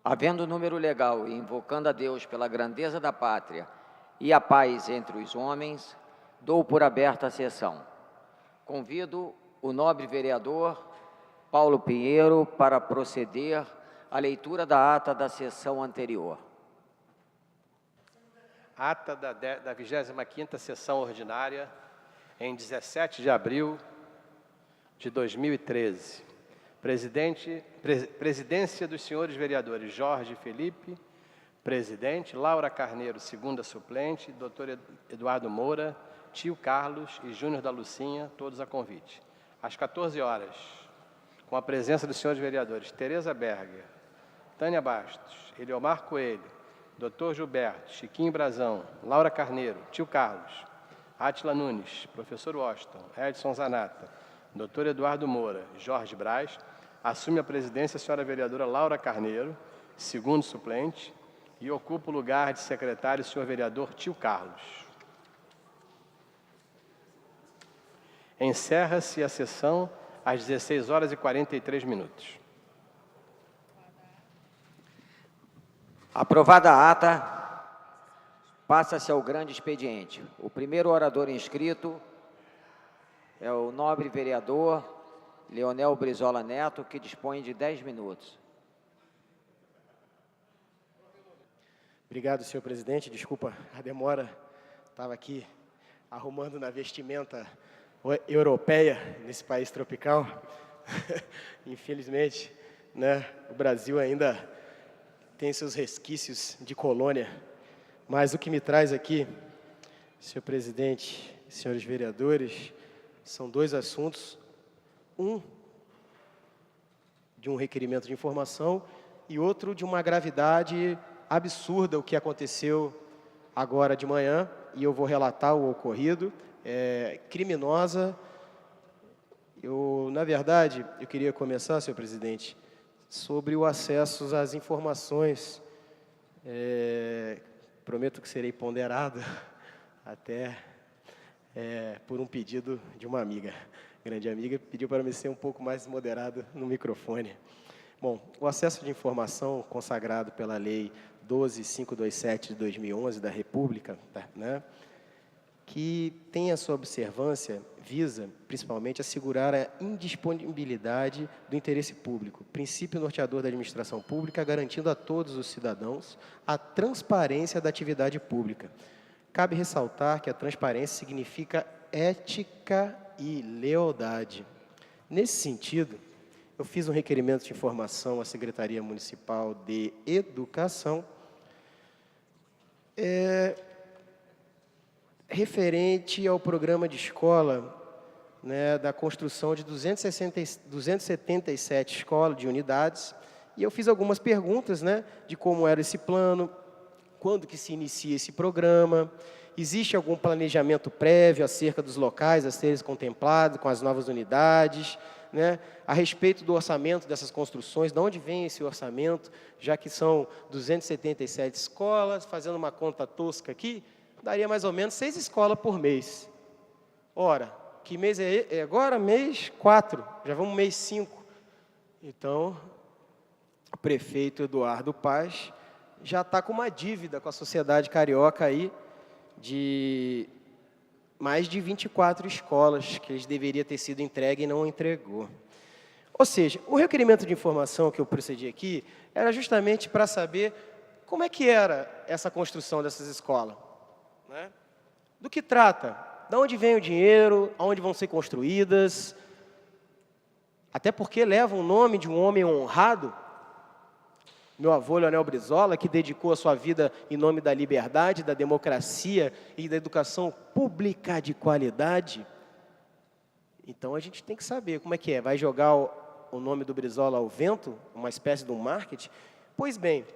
Havendo número legal e invocando a Deus pela grandeza da pátria e a paz entre os homens, dou por aberta a sessão. Convido o nobre vereador Paulo Pinheiro para proceder à leitura da ata da sessão anterior. Ata da 25ª sessão ordinária, em 17 de abril de 2013. Presidência dos senhores vereadores Jorge Felipe, presidente, Laura Carneiro, segunda suplente, doutor Eduardo Moura, tio Carlos e Júnior da Lucinha, todos a convite. Às 14 horas, com a presença dos senhores vereadores Tereza Berger, Tânia Bastos, Eliomar Coelho, doutor Gilberto, Chiquinho Brazão, Laura Carneiro, tio Carlos, Átila Nunes, professor Washington, Edson Zanata, doutor Eduardo Moura, Jorge Braz, assume a presidência a senhora vereadora Laura Carneiro, segundo suplente, e ocupa o lugar de secretário o senhor vereador tio Carlos. Encerra-se a sessão às 16 horas e 43 minutos. Aprovada a ata, passa-se ao grande expediente. O primeiro orador inscrito é o nobre vereador Leonel Brizola Neto, que dispõe de 10 minutos. Obrigado, senhor presidente. Desculpa a demora. Estava aqui arrumando na vestimenta europeia nesse país tropical. Infelizmente, né, o Brasil ainda tem seus resquícios de colônia. Mas o que me traz aqui, senhor presidente, senhores vereadores, são dois assuntos. Um de um requerimento de informação e outro de uma gravidade absurda, o que aconteceu agora de manhã, e eu vou relatar o ocorrido, criminosa. Na verdade, eu queria começar, senhor presidente, sobre o acesso às informações. Prometo que serei ponderado, até por um pedido de uma amiga. Grande amiga, pediu para me ser um pouco mais moderado no microfone. Bom, o acesso de informação consagrado pela Lei 12.527 de 2011 da República, né, que tem a sua observância, visa principalmente assegurar a indisponibilidade do interesse público, princípio norteador da administração pública, garantindo a todos os cidadãos a transparência da atividade pública. Cabe ressaltar que a transparência significa ética e lealdade. Nesse sentido, eu fiz um requerimento de informação à Secretaria Municipal de Educação, referente ao programa de escola, né, da construção de 277 escolas de unidades, e eu fiz algumas perguntas, né, de como era esse plano, quando que se inicia esse programa, existe algum planejamento prévio acerca dos locais a serem contemplados com as novas unidades, né? A respeito do orçamento dessas construções, de onde vem esse orçamento, já que são 277 escolas, fazendo uma conta tosca aqui, daria mais ou menos 6 escolas por mês. Ora, que mês é agora? Mês 4, já vamos mês 5. Então, o prefeito Eduardo Paz já está com uma dívida com a sociedade carioca aí, de mais de 24 escolas que eles deveriam ter sido entregue e não entregou. Ou seja, o requerimento de informação que eu procedi aqui era justamente para saber como é que era essa construção dessas escolas, né? Do que trata, de onde vem o dinheiro, aonde vão ser construídas, até porque leva o nome de um homem honrado, meu avô, Leonel Brizola, que dedicou a sua vida em nome da liberdade, da democracia e da educação pública de qualidade. Então, a gente tem que saber como é que é. Vai jogar o nome do Brizola ao vento? Uma espécie de um marketing? Pois bem,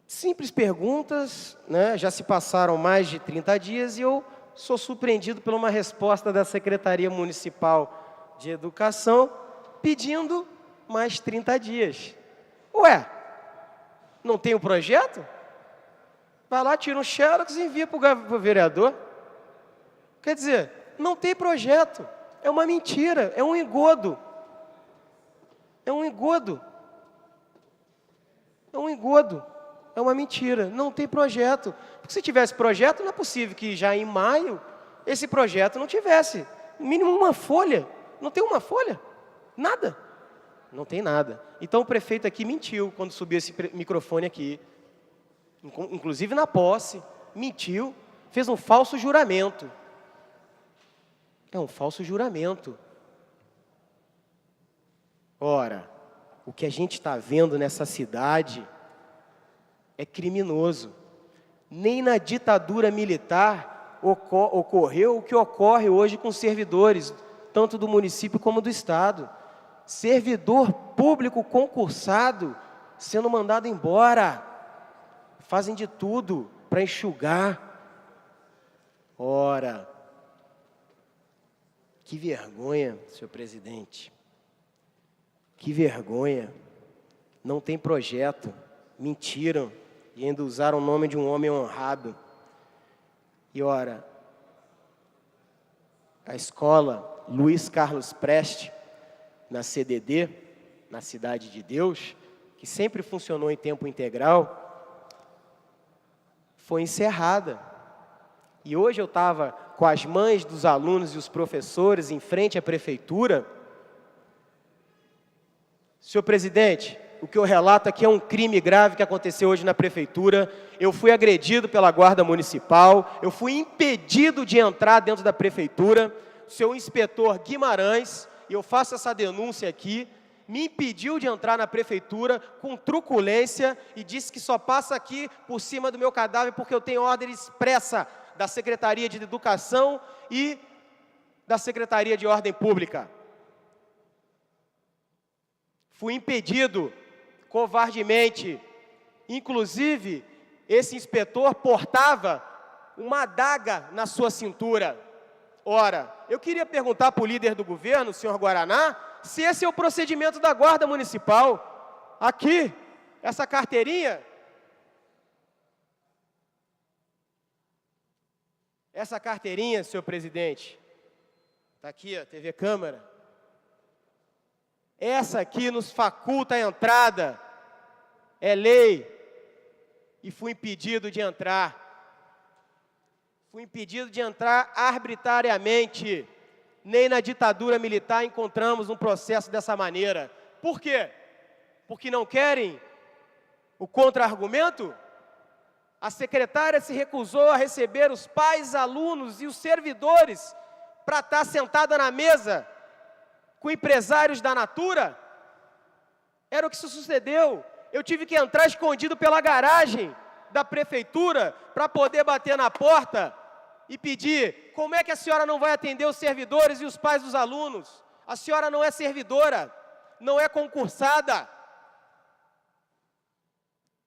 simples perguntas, né? Já se passaram mais de 30 dias e eu sou surpreendido por uma resposta da Secretaria Municipal de Educação pedindo mais 30 dias. Ué, não tem o projeto? Vai lá, tira um xerox e envia para o vereador. Quer dizer, não tem projeto. É uma mentira, é um engodo. É um engodo. É um engodo, é uma mentira, não tem projeto. Porque se tivesse projeto, não é possível que já em maio esse projeto não tivesse, no mínimo uma folha. Não tem uma folha, nada, não tem nada. Então o prefeito aqui mentiu quando subiu esse microfone aqui, inclusive na posse, mentiu, fez um falso juramento. É um falso juramento. Ora, o que a gente está vendo nessa cidade é criminoso. Nem na ditadura militar ocorreu o que ocorre hoje com servidores, tanto do município como do estado. Servidor público concursado sendo mandado embora. Fazem de tudo para enxugar. Ora, que vergonha, senhor presidente. Que vergonha. Não tem projeto. Mentiram e ainda usaram o nome de um homem honrado. E ora, a escola Luiz Carlos Preste, na CDD, na Cidade de Deus, que sempre funcionou em tempo integral, foi encerrada. E hoje eu estava com as mães dos alunos e os professores em frente à prefeitura. Senhor presidente, o que eu relato aqui é um crime grave que aconteceu hoje na prefeitura. Eu fui agredido pela guarda municipal, eu fui impedido de entrar dentro da prefeitura. O seu inspetor Guimarães, e eu faço essa denúncia aqui, me impediu de entrar na prefeitura com truculência e disse que só passa aqui por cima do meu cadáver porque eu tenho ordem expressa da Secretaria de Educação e da Secretaria de Ordem Pública. Fui impedido covardemente. Inclusive, esse inspetor portava uma adaga na sua cintura. Ora, eu queria perguntar para o líder do governo, o senhor Guaraná, se esse é o procedimento da Guarda Municipal. Aqui, essa carteirinha. Essa carteirinha, senhor presidente, está aqui, ó, TV Câmara. Essa aqui nos faculta a entrada, é lei, e fui impedido de entrar. Fui impedido de entrar arbitrariamente. Nem na ditadura militar encontramos um processo dessa maneira. Por quê? Porque não querem o contra-argumento? A secretária se recusou a receber os pais, alunos e os servidores para estar sentada na mesa com empresários da Natura. Era o que sucedeu. Eu tive que entrar escondido pela garagem da prefeitura para poder bater na porta e pedir: como é que a senhora não vai atender os servidores e os pais dos alunos? A senhora não é servidora, não é concursada.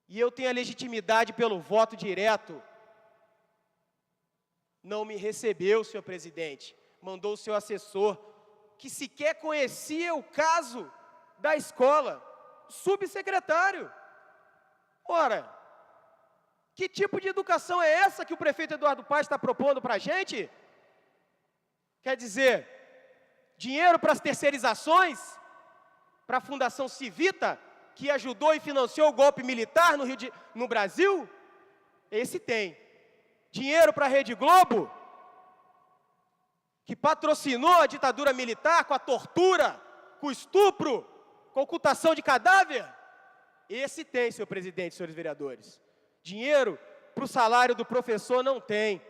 E eu tenho a legitimidade pelo voto direto. Não me recebeu, senhor presidente. Mandou o seu assessor, que sequer conhecia o caso da escola, subsecretário. Ora, que tipo de educação é essa que o prefeito Eduardo Paes está propondo para a gente? Quer dizer, dinheiro para as terceirizações, para a Fundação Civita, que ajudou e financiou o golpe militar no Brasil? Esse tem. Dinheiro para a Rede Globo, que patrocinou a ditadura militar com a tortura, com o estupro, com a ocultação de cadáver? Esse tem, senhor presidente, senhores vereadores. Dinheiro para o salário do professor não tem.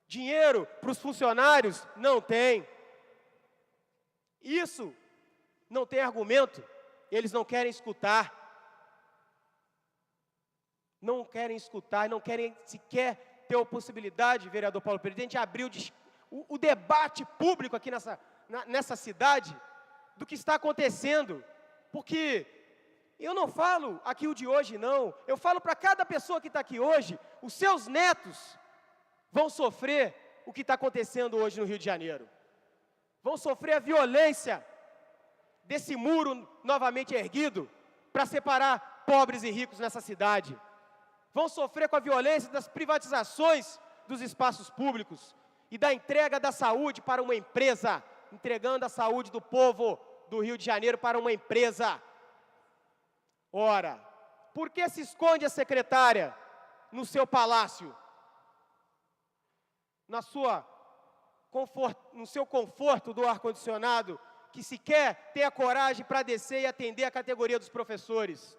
Dinheiro para os funcionários não tem. Isso não tem argumento. Eles não querem escutar. Não querem escutar, não querem sequer ter a possibilidade, vereador Paulo Pereira, de abrir o debate público aqui nessa cidade do que está acontecendo. Porque eu não falo aqui o de hoje, não. Eu falo para cada pessoa que está aqui hoje, os seus netos vão sofrer o que está acontecendo hoje no Rio de Janeiro. Vão sofrer a violência desse muro novamente erguido para separar pobres e ricos nessa cidade. Vão sofrer com a violência das privatizações dos espaços públicos e da entrega da saúde para uma empresa, entregando a saúde do povo do Rio de Janeiro para uma empresa. Ora, Por que se esconde a secretária no seu palácio? No seu conforto do ar-condicionado, que sequer tem a coragem para descer e atender a categoria dos professores.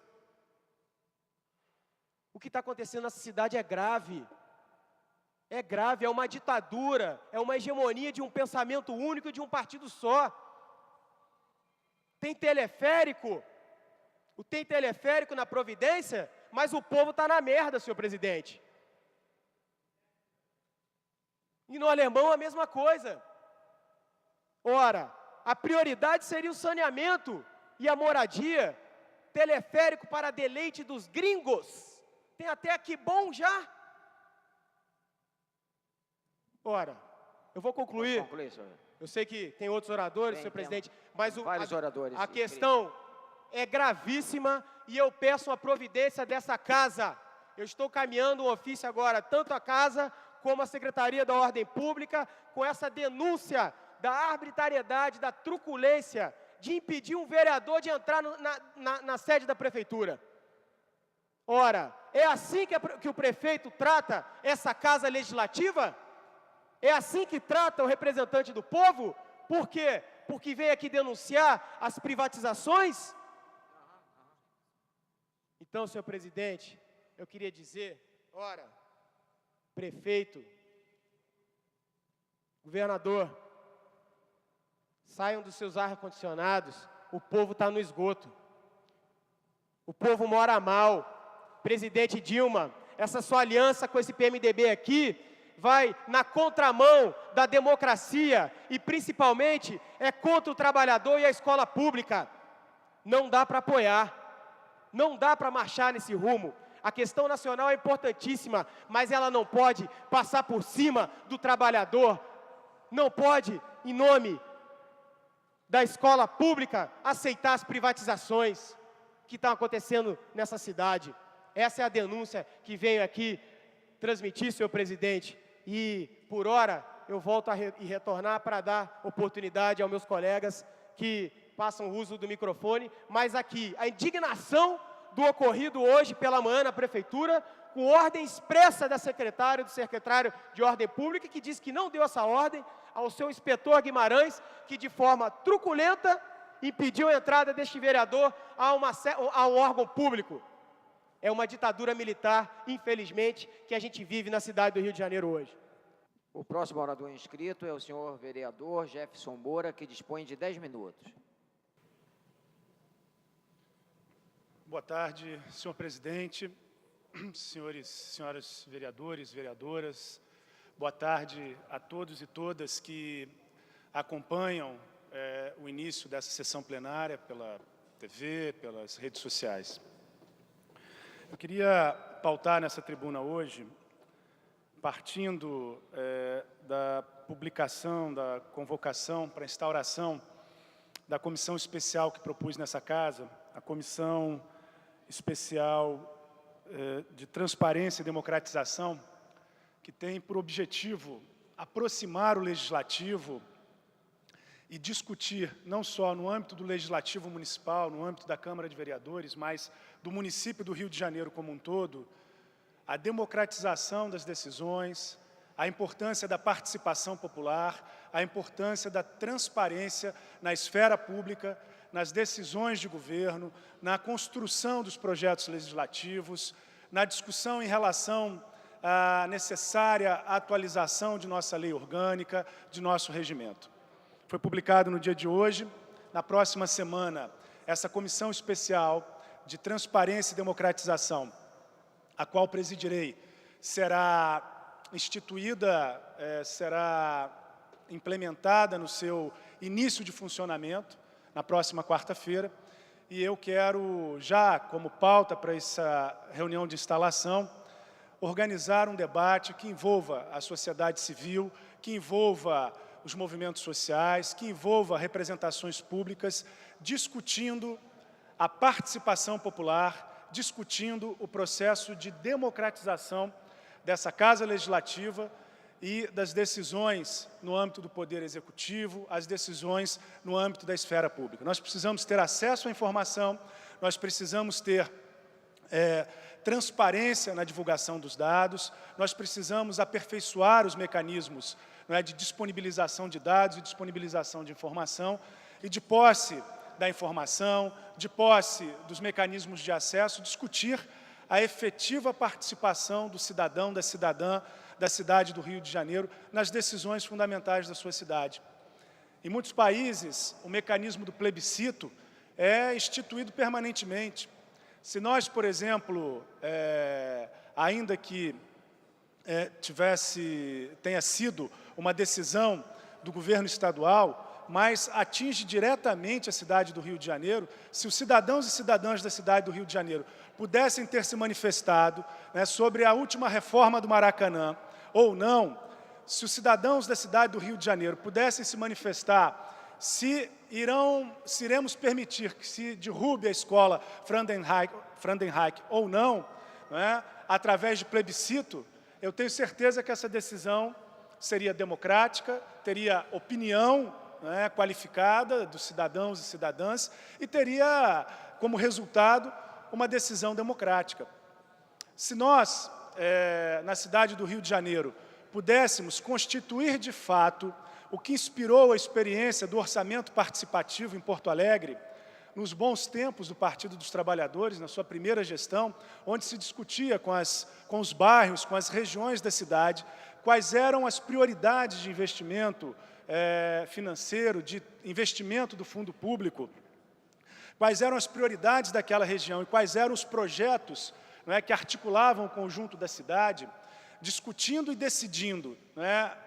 O que está acontecendo nessa cidade é grave. É grave, é uma ditadura, é uma hegemonia de um pensamento único e de um partido só. Tem teleférico, tem teleférico na Providência, mas o povo está na merda, senhor presidente. E no Alemão a mesma coisa. Ora, a prioridade seria o saneamento e a moradia, teleférico para deleite dos gringos. Tem até aqui bom já. Ora, eu vou concluir. Concluir, senhor. Eu sei que tem outros oradores, senhor presidente, mas a questão é gravíssima e eu peço a providência dessa casa. Eu estou caminhando um ofício agora, tanto a casa como a Secretaria da Ordem Pública, com essa denúncia da arbitrariedade, da truculência, de impedir um vereador de entrar na sede da prefeitura. Ora, é assim que o prefeito trata essa casa legislativa? É assim que trata o representante do povo? Por quê? Porque vem aqui denunciar as privatizações? Então, senhor presidente, eu queria dizer, ora, prefeito, governador, saiam dos seus ar-condicionados, o povo está no esgoto. O povo mora mal. Presidente Dilma, essa sua aliança com esse PMDB aqui vai na contramão da democracia e, principalmente, é contra o trabalhador e a escola pública. Não dá para apoiar, não dá para marchar nesse rumo. A questão nacional é importantíssima, mas ela não pode passar por cima do trabalhador, não pode, em nome da escola pública, aceitar as privatizações que estão acontecendo nessa cidade. Essa é a denúncia que venho aqui transmitir, senhor presidente, e por hora eu volto a retornar para dar oportunidade aos meus colegas que façam uso do microfone, mas aqui a indignação do ocorrido hoje pela manhã na prefeitura, com ordem expressa do secretário de Ordem Pública, que disse que não deu essa ordem ao seu inspetor Guimarães, que de forma truculenta impediu a entrada deste vereador a um órgão público. É uma ditadura militar, infelizmente, que a gente vive na cidade do Rio de Janeiro hoje. O próximo orador inscrito é o senhor vereador Jefferson Moura, que dispõe de 10 minutos. Boa tarde, senhor presidente, senhoras vereadores, vereadoras. Boa tarde a todos e todas que acompanham o início dessa sessão plenária pela TV, pelas redes sociais. Eu queria pautar nessa tribuna hoje, partindo da publicação, da convocação para a instauração da comissão especial que propus nessa casa, a Comissão Especial de Transparência e Democratização, que tem por objetivo aproximar o Legislativo e discutir, não só no âmbito do Legislativo Municipal, no âmbito da Câmara de Vereadores, mas do município do Rio de Janeiro como um todo, a democratização das decisões, a importância da participação popular, a importância da transparência na esfera pública, nas decisões de governo, na construção dos projetos legislativos, na discussão em relação à necessária atualização de nossa lei orgânica, de nosso regimento. Foi publicado no dia de hoje. Na próxima semana, essa comissão especial de transparência e democratização, a qual presidirei, será instituída, será implementada no seu início de funcionamento, na próxima quarta-feira, e eu quero, já como pauta para essa reunião de instalação, organizar um debate que envolva a sociedade civil, que envolva os movimentos sociais, que envolva representações públicas, discutindo a participação popular, discutindo o processo de democratização dessa Casa Legislativa e das decisões no âmbito do Poder Executivo, as decisões no âmbito da esfera pública. Nós precisamos ter acesso à informação, nós precisamos ter transparência na divulgação dos dados, nós precisamos aperfeiçoar os mecanismos, não é, de disponibilização de dados e disponibilização de informação, e de posse da informação, de posse dos mecanismos de acesso, discutir a efetiva participação do cidadão, da cidadã, da cidade do Rio de Janeiro nas decisões fundamentais da sua cidade. Em muitos países, o mecanismo do plebiscito é instituído permanentemente. Se nós, por exemplo, ainda que tenha sido uma decisão do governo estadual, mas atinge diretamente a cidade do Rio de Janeiro, se os cidadãos e cidadãs da cidade do Rio de Janeiro pudessem ter se manifestado, né, sobre a última reforma do Maracanã, ou não, se os cidadãos da cidade do Rio de Janeiro pudessem se manifestar se iremos permitir que se derrube a escola Friedenreich ou não, através de plebiscito, eu tenho certeza que essa decisão seria democrática, teria opinião qualificada dos cidadãos e cidadãs e teria como resultado uma decisão democrática. Se nós, na cidade do Rio de Janeiro, pudéssemos constituir de fato o que inspirou a experiência do orçamento participativo em Porto Alegre, nos bons tempos do Partido dos Trabalhadores, na sua primeira gestão, onde se discutia com os bairros, com as regiões da cidade, quais eram as prioridades de investimento financeiro, de investimento do fundo público, quais eram as prioridades daquela região e quais eram os projetos que articulavam o conjunto da cidade, discutindo e decidindo,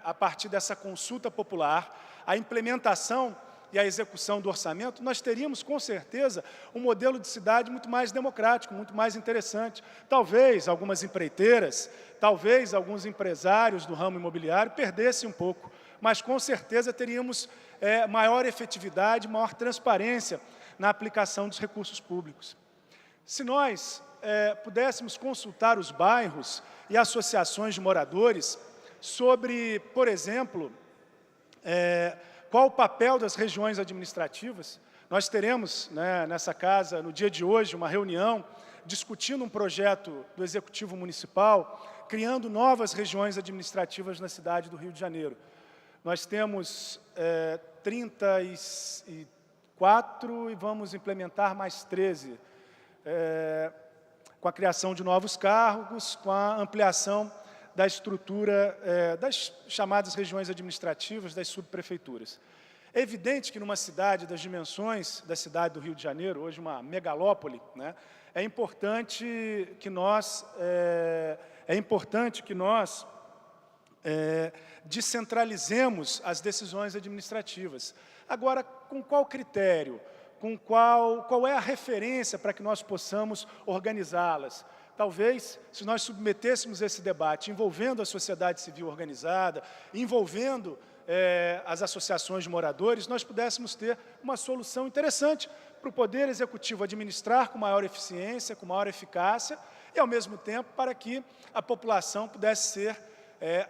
a partir dessa consulta popular, a implementação e a execução do orçamento, nós teríamos, com certeza, um modelo de cidade muito mais democrático, muito mais interessante. Talvez algumas empreiteiras, talvez alguns empresários do ramo imobiliário perdessem um pouco, mas com certeza teríamos maior efetividade, maior transparência na aplicação dos recursos públicos. Se nós pudéssemos consultar os bairros e associações de moradores sobre, por exemplo, qual o papel das regiões administrativas, nós teremos nessa casa, no dia de hoje, uma reunião discutindo um projeto do Executivo Municipal, criando novas regiões administrativas na cidade do Rio de Janeiro. Nós temos 34 e vamos implementar mais 13, com a criação de novos cargos, com a ampliação da estrutura das chamadas regiões administrativas, das subprefeituras. É evidente que numa cidade das dimensões da cidade do Rio de Janeiro, hoje uma megalópole, é importante que nós descentralizemos as decisões administrativas. Agora, com qual critério? Qual é a referência para que nós possamos organizá-las? Talvez, se nós submetêssemos esse debate envolvendo a sociedade civil organizada, envolvendo as associações de moradores, nós pudéssemos ter uma solução interessante para o Poder Executivo administrar com maior eficiência, com maior eficácia, e, ao mesmo tempo, para que a população pudesse ser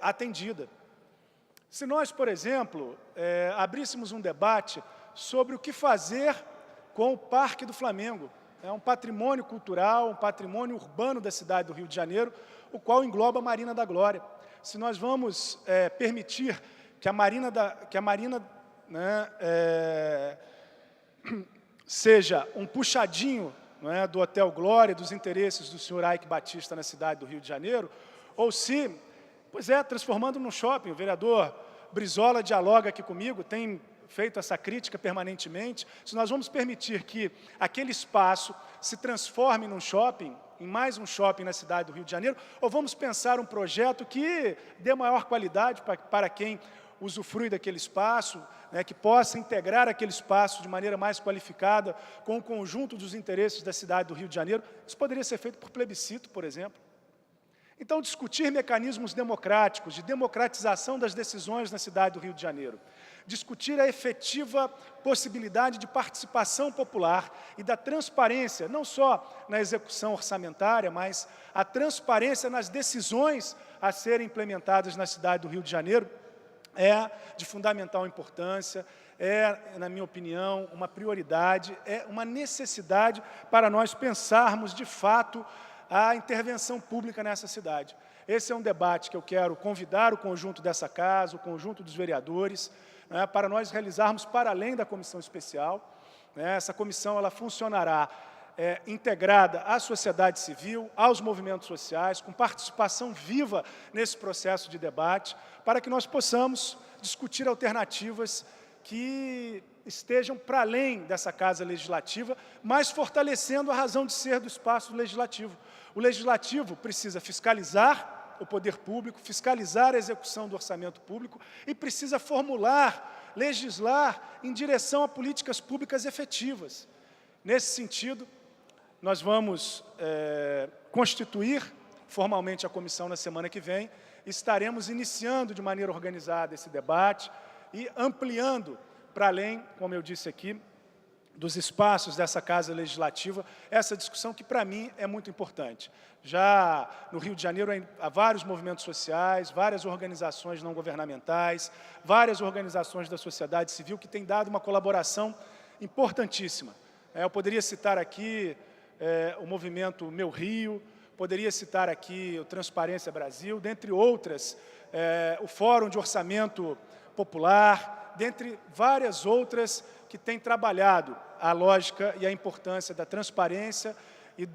atendida. Se nós, por exemplo, abríssemos um debate sobre o que fazer com o Parque do Flamengo, é um patrimônio cultural, um patrimônio urbano da cidade do Rio de Janeiro, o qual engloba a Marina da Glória. Se nós vamos permitir que a Marina seja um puxadinho do Hotel Glória, dos interesses do senhor Eike Batista na cidade do Rio de Janeiro, ou se, transformando num shopping. O vereador Brizola dialoga aqui comigo, tem feito essa crítica permanentemente. Se nós vamos permitir que aquele espaço se transforme num shopping, em mais um shopping na cidade do Rio de Janeiro, ou vamos pensar um projeto que dê maior qualidade para quem usufrui daquele espaço, que possa integrar aquele espaço de maneira mais qualificada com o conjunto dos interesses da cidade do Rio de Janeiro. Isso poderia ser feito por plebiscito, por exemplo. Então, discutir mecanismos democráticos, de democratização das decisões na cidade do Rio de Janeiro, discutir a efetiva possibilidade de participação popular e da transparência, não só na execução orçamentária, mas a transparência nas decisões a serem implementadas na cidade do Rio de Janeiro, é de fundamental importância, é, na minha opinião, uma prioridade, é uma necessidade para nós pensarmos, de fato, a intervenção pública nessa cidade. Esse é um debate que eu quero convidar o conjunto dessa casa, o conjunto dos vereadores, né, para nós realizarmos para além da comissão especial. Né, essa comissão ela funcionará integrada à sociedade civil, aos movimentos sociais, com participação viva nesse processo de debate, para que nós possamos discutir alternativas que estejam para além dessa Casa Legislativa, mas fortalecendo a razão de ser do espaço legislativo. O Legislativo precisa fiscalizar o poder público, fiscalizar a execução do orçamento público e precisa formular, legislar em direção a políticas públicas efetivas. Nesse sentido, nós vamos constituir formalmente a comissão na semana que vem, estaremos iniciando de maneira organizada esse debate e ampliando para além, como eu disse aqui, dos espaços dessa Casa Legislativa, essa discussão que, para mim, é muito importante. Já no Rio de Janeiro, há vários movimentos sociais, várias organizações não governamentais, várias organizações da sociedade civil que têm dado uma colaboração importantíssima. Eu poderia citar aqui o movimento Meu Rio, poderia citar aqui o Transparência Brasil, dentre outras, o Fórum de Orçamento Popular, dentre várias outras que têm trabalhado a lógica e a importância da transparência e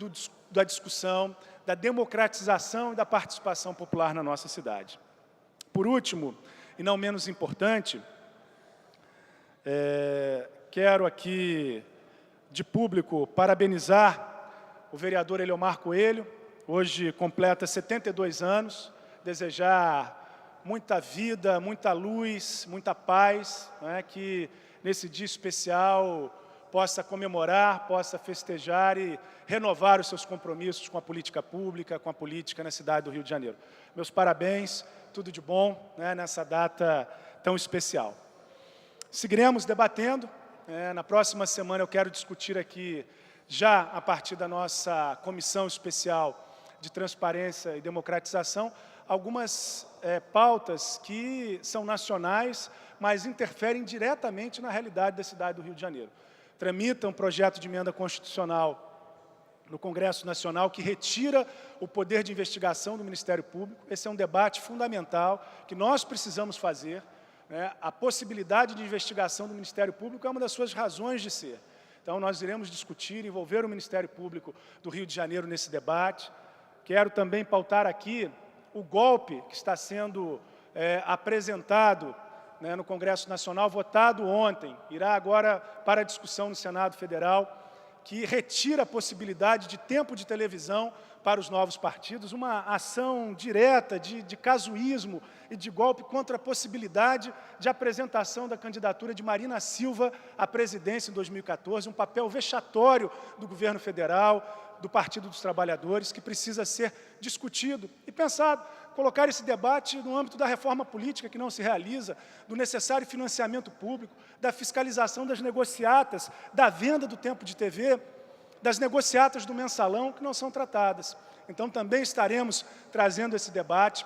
da discussão, da democratização e da participação popular na nossa cidade. Por último, e não menos importante, quero aqui, de público, parabenizar o vereador Eliomar Coelho, hoje completa 72 anos, desejar muita vida, muita luz, muita paz, né, que nesse dia especial possa comemorar, possa festejar e renovar os seus compromissos com a política pública, com a política na cidade do Rio de Janeiro. Meus parabéns, tudo de bom, né, nessa data tão especial. Seguiremos debatendo. Na próxima semana eu quero discutir aqui, já a partir da nossa comissão especial de transparência e democratização, algumas pautas que são nacionais, mas interferem diretamente na realidade da cidade do Rio de Janeiro. Tramita um projeto de emenda constitucional no Congresso Nacional que retira o poder de investigação do Ministério Público. Esse é um debate fundamental que nós precisamos fazer. A possibilidade de investigação do Ministério Público é uma das suas razões de ser. Então, nós iremos discutir, envolver o Ministério Público do Rio de Janeiro nesse debate. Quero também pautar aqui o golpe que está sendo apresentado, né, no Congresso Nacional, votado ontem, irá agora para discussão no Senado Federal, que retira a possibilidade de tempo de televisão para os novos partidos, uma ação direta de casuísmo e de golpe contra a possibilidade de apresentação da candidatura de Marina Silva à presidência em 2014, um papel vexatório do governo federal, do Partido dos Trabalhadores, que precisa ser discutido e pensado. Colocar esse debate no âmbito da reforma política que não se realiza, do necessário financiamento público, da fiscalização das negociatas, da venda do tempo de TV, das negociatas do mensalão, que não são tratadas. Então, também estaremos trazendo esse debate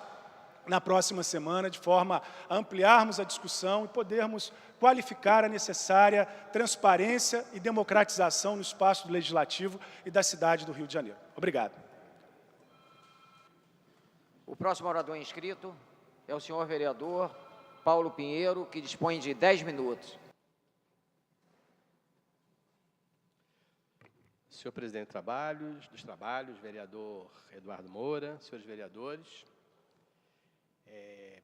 na próxima semana, de forma a ampliarmos a discussão e podermos qualificar a necessária transparência e democratização no espaço legislativo e da cidade do Rio de Janeiro. Obrigado. O próximo orador inscrito é o senhor vereador Paulo Pinheiro, que dispõe de 10 minutos. Senhor presidente dos trabalhos, vereador Eduardo Moura, senhores vereadores,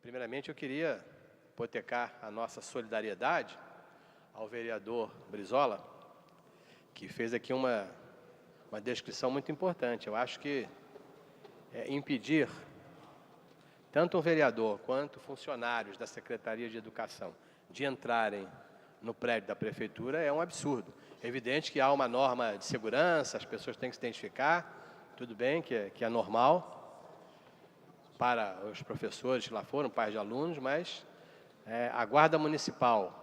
primeiramente eu queria hipotecar a nossa solidariedade ao vereador Brizola, que fez aqui uma descrição muito importante. Eu acho que impedir tanto um vereador quanto funcionários da Secretaria de Educação de entrarem no prédio da Prefeitura é um absurdo. É evidente que há uma norma de segurança, as pessoas têm que se identificar, tudo bem, que é normal para os professores que lá foram, pais de alunos, mas a Guarda Municipal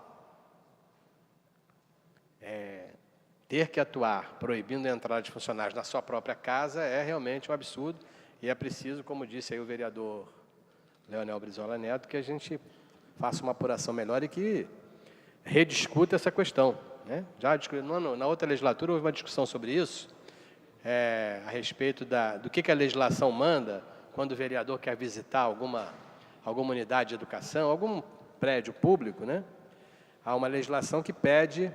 ter que atuar proibindo a entrada de funcionários na sua própria casa é realmente um absurdo e é preciso, como disse aí o vereador Leonel Brizola Neto, que a gente faça uma apuração melhor e que rediscuta essa questão, né? Na outra legislatura houve uma discussão sobre isso, a respeito do que a legislação manda quando o vereador quer visitar alguma unidade de educação, algum prédio público, né? Há uma legislação que pede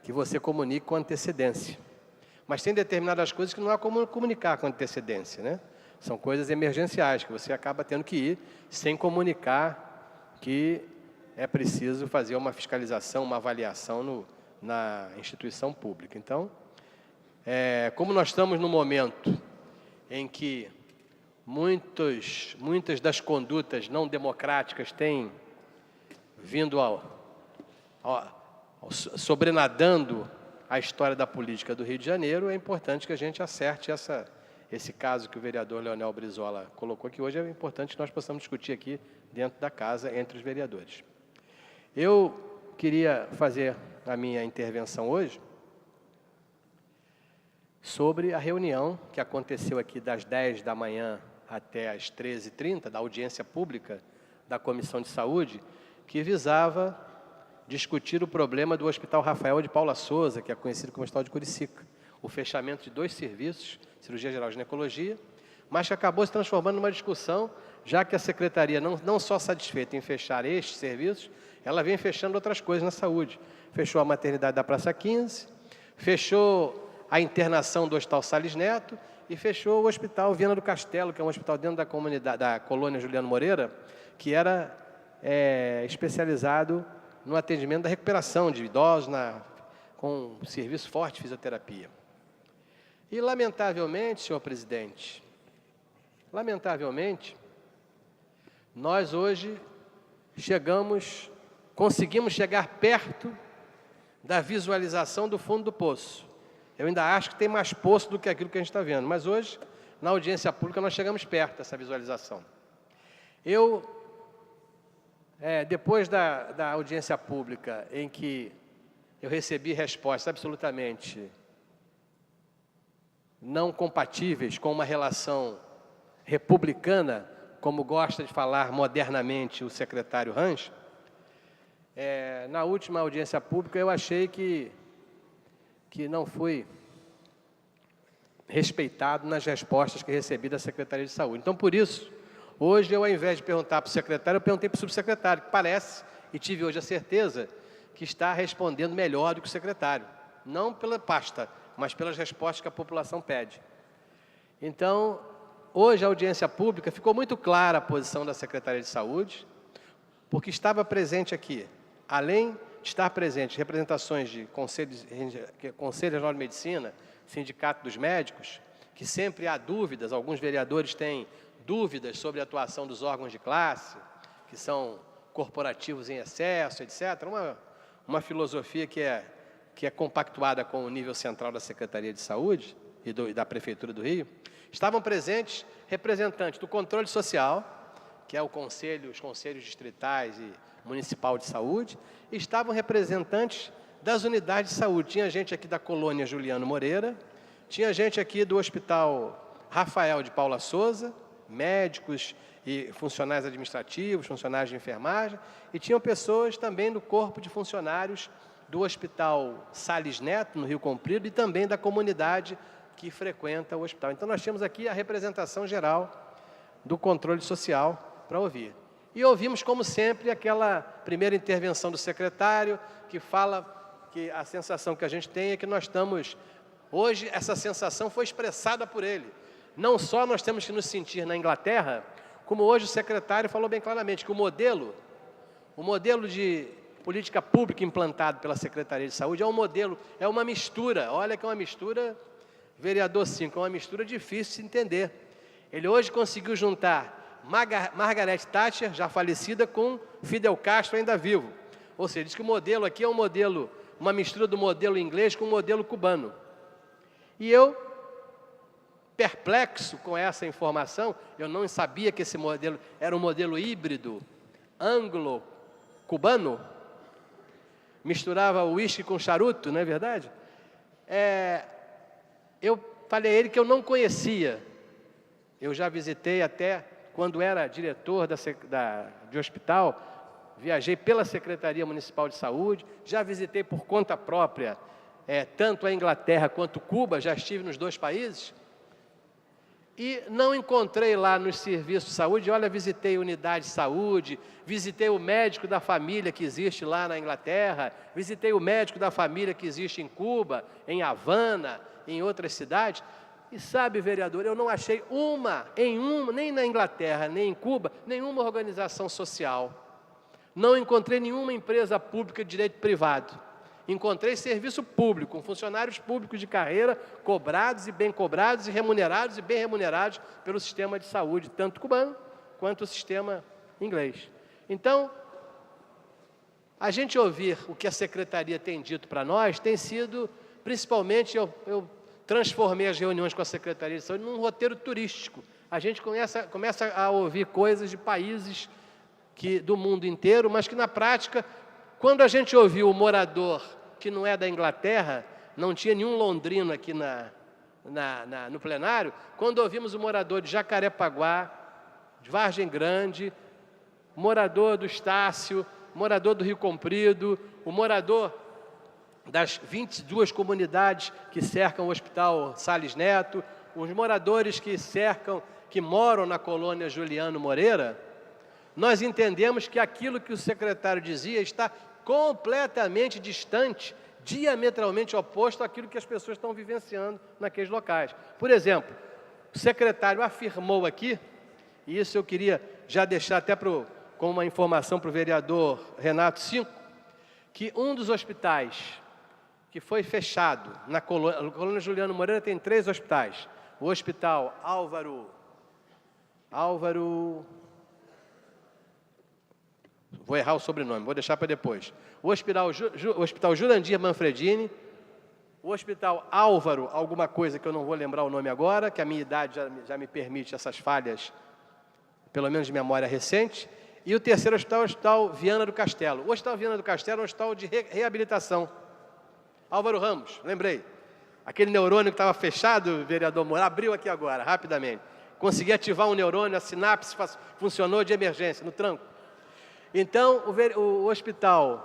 que você comunique com antecedência. Mas tem determinadas coisas que não há como comunicar com antecedência, né? São coisas emergenciais, que você acaba tendo que ir sem comunicar que é preciso fazer uma fiscalização, uma avaliação na instituição pública. Então, como nós estamos num momento em que muitas das condutas não democráticas têm vindo sobrenadando a história da política do Rio de Janeiro, é importante que a gente acerte esse caso que o vereador Leonel Brizola colocou aqui hoje. É importante que nós possamos discutir aqui dentro da casa, entre os vereadores. Eu queria fazer a minha intervenção hoje sobre a reunião que aconteceu aqui das 10 da manhã até as 13h30, da audiência pública da Comissão de Saúde, que visava discutir o problema do Hospital Rafael de Paula Souza, que é conhecido como Hospital de Curicica, o fechamento de 2 serviços, cirurgia geral e ginecologia, mas que acabou se transformando numa discussão, já que a Secretaria, não só satisfeita em fechar estes serviços, ela vem fechando outras coisas na saúde. Fechou a maternidade da Praça 15, fechou a internação do Hospital Salles Neto e fechou o Hospital Viana do Castelo, que é um hospital dentro da comunidade, da colônia Juliano Moreira, que era especializado no atendimento da recuperação de idosos com um serviço forte de fisioterapia. E, lamentavelmente, senhor presidente, nós hoje conseguimos chegar perto da visualização do fundo do poço. Eu ainda acho que tem mais poço do que aquilo que a gente está vendo, mas hoje, na audiência pública, nós chegamos perto dessa visualização. Depois da audiência pública, em que eu recebi respostas absolutamente não compatíveis com uma relação republicana, como gosta de falar modernamente o secretário Range, na última audiência pública eu achei que não fui respeitado nas respostas que recebi da Secretaria de Saúde. Então, por isso, hoje, ao invés de perguntar para o secretário, eu perguntei para o subsecretário, que parece, e tive hoje a certeza, que está respondendo melhor do que o secretário. Não pela pasta, mas pelas respostas que a população pede. Então, hoje, a audiência pública, ficou muito clara a posição da Secretaria de Saúde, porque estava presente aqui, além de estar presente representações de Conselho Regional de Medicina, Sindicato dos Médicos, que sempre há dúvidas, alguns vereadores têm dúvidas sobre a atuação dos órgãos de classe, que são corporativos em excesso, etc. Uma filosofia que é compactuada com o nível central da Secretaria de Saúde e da Prefeitura do Rio. Estavam presentes representantes do controle social, que é os conselhos distritais e municipal de saúde, e estavam representantes das unidades de saúde. Tinha gente aqui da colônia Juliano Moreira, tinha gente aqui do Hospital Rafael de Paula Souza, médicos e funcionários administrativos, funcionários de enfermagem, e tinham pessoas também do corpo de funcionários do Hospital Salles Neto, no Rio Comprido, e também da comunidade que frequenta o hospital. Então, nós tínhamos aqui a representação geral do controle social para ouvir. E ouvimos, como sempre, aquela primeira intervenção do secretário, que fala que a sensação que a gente tem é que nós estamos... Hoje, essa sensação foi expressada por ele. Não só nós temos que nos sentir na Inglaterra, como hoje o secretário falou bem claramente que o modelo de política pública implantado pela Secretaria de Saúde é uma mistura. Olha que é uma mistura, vereador 5, é uma mistura difícil de se entender. Ele hoje conseguiu juntar Margaret Thatcher, já falecida, com Fidel Castro, ainda vivo. Ou seja, diz que o modelo aqui é uma mistura do modelo inglês com o modelo cubano. E eu, perplexo com essa informação, eu não sabia que esse modelo era um modelo híbrido, anglo-cubano, misturava uísque com charuto, não é verdade? Eu falei a ele que eu não conhecia. Eu já visitei até, quando era diretor de hospital, viajei pela Secretaria Municipal de Saúde, já visitei por conta própria tanto a Inglaterra quanto Cuba, já estive nos 2 países, e não encontrei lá nos serviços de saúde, olha, visitei unidade de saúde, visitei o médico da família que existe lá na Inglaterra, visitei o médico da família que existe em Cuba, em Havana, em outras cidades, e sabe, vereador, eu não achei nem na Inglaterra, nem em Cuba, nenhuma organização social. Não encontrei nenhuma empresa pública de direito privado. Encontrei serviço público, com funcionários públicos de carreira, cobrados e bem cobrados, e remunerados e bem remunerados pelo sistema de saúde, tanto cubano quanto o sistema inglês. Então, a gente ouvir o que a Secretaria tem dito para nós tem sido, principalmente, eu transformei as reuniões com a Secretaria de Saúde num roteiro turístico. A gente começa a ouvir coisas de países do mundo inteiro, mas que na prática, quando a gente ouviu o morador que não é da Inglaterra, não tinha nenhum londrino aqui no plenário, quando ouvimos o morador de Jacarepaguá, de Vargem Grande, morador do Estácio, morador do Rio Comprido, o morador das 22 comunidades que cercam o Hospital Salles Neto, os moradores que moram na colônia Juliano Moreira, nós entendemos que aquilo que o secretário dizia está completamente distante, diametralmente oposto àquilo que as pessoas estão vivenciando naqueles locais. Por exemplo, o secretário afirmou aqui, e isso eu queria já deixar até como uma informação para o vereador Renato Cinco, que um dos hospitais que foi fechado na colônia Juliano Moreira tem 3 hospitais. O Hospital Álvaro, vou errar o sobrenome, vou deixar para depois. O Hospital Jurandir Manfredini, o Hospital Álvaro, alguma coisa que eu não vou lembrar o nome agora, que a minha idade já me permite essas falhas, pelo menos de memória recente, e o terceiro hospital é o Hospital Viana do Castelo. O Hospital Viana do Castelo é um hospital de reabilitação. Álvaro Ramos, lembrei. Aquele neurônio que estava fechado, vereador Moura, abriu aqui agora, rapidamente. Consegui ativar um neurônio, a sinapse funcionou de emergência, no tranco. Então, o Hospital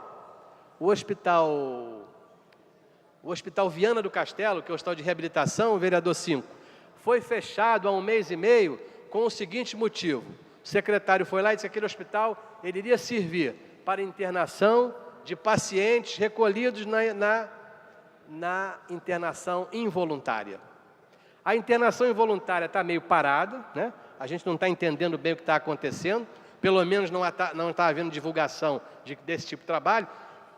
Viana do Castelo, que é o hospital de reabilitação, o vereador 5, foi fechado há 1 mês e meio com o seguinte motivo. O secretário foi lá e disse que aquele hospital ele iria servir para internação de pacientes recolhidos na internação involuntária. A internação involuntária está meio parada, né? A gente não está entendendo bem o que está acontecendo, pelo menos não está havendo divulgação desse tipo de trabalho,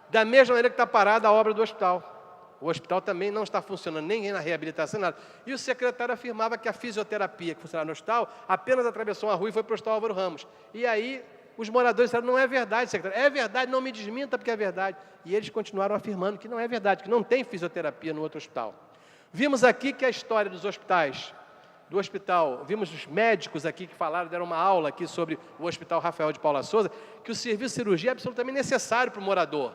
da mesma maneira que está parada a obra do hospital. O hospital também não está funcionando, nem na reabilitação, nada. E o secretário afirmava que a fisioterapia que funcionava no hospital apenas atravessou a rua e foi para o Hospital Álvaro Ramos. E aí os moradores disseram, não é verdade, secretário. É verdade, não me desminta porque é verdade. E eles continuaram afirmando que não é verdade, que não tem fisioterapia no outro hospital. Vimos aqui que a história dos hospitais, vimos os médicos aqui que falaram, deram uma aula aqui sobre o Hospital Rafael de Paula Souza, que o serviço de cirurgia é absolutamente necessário para o morador.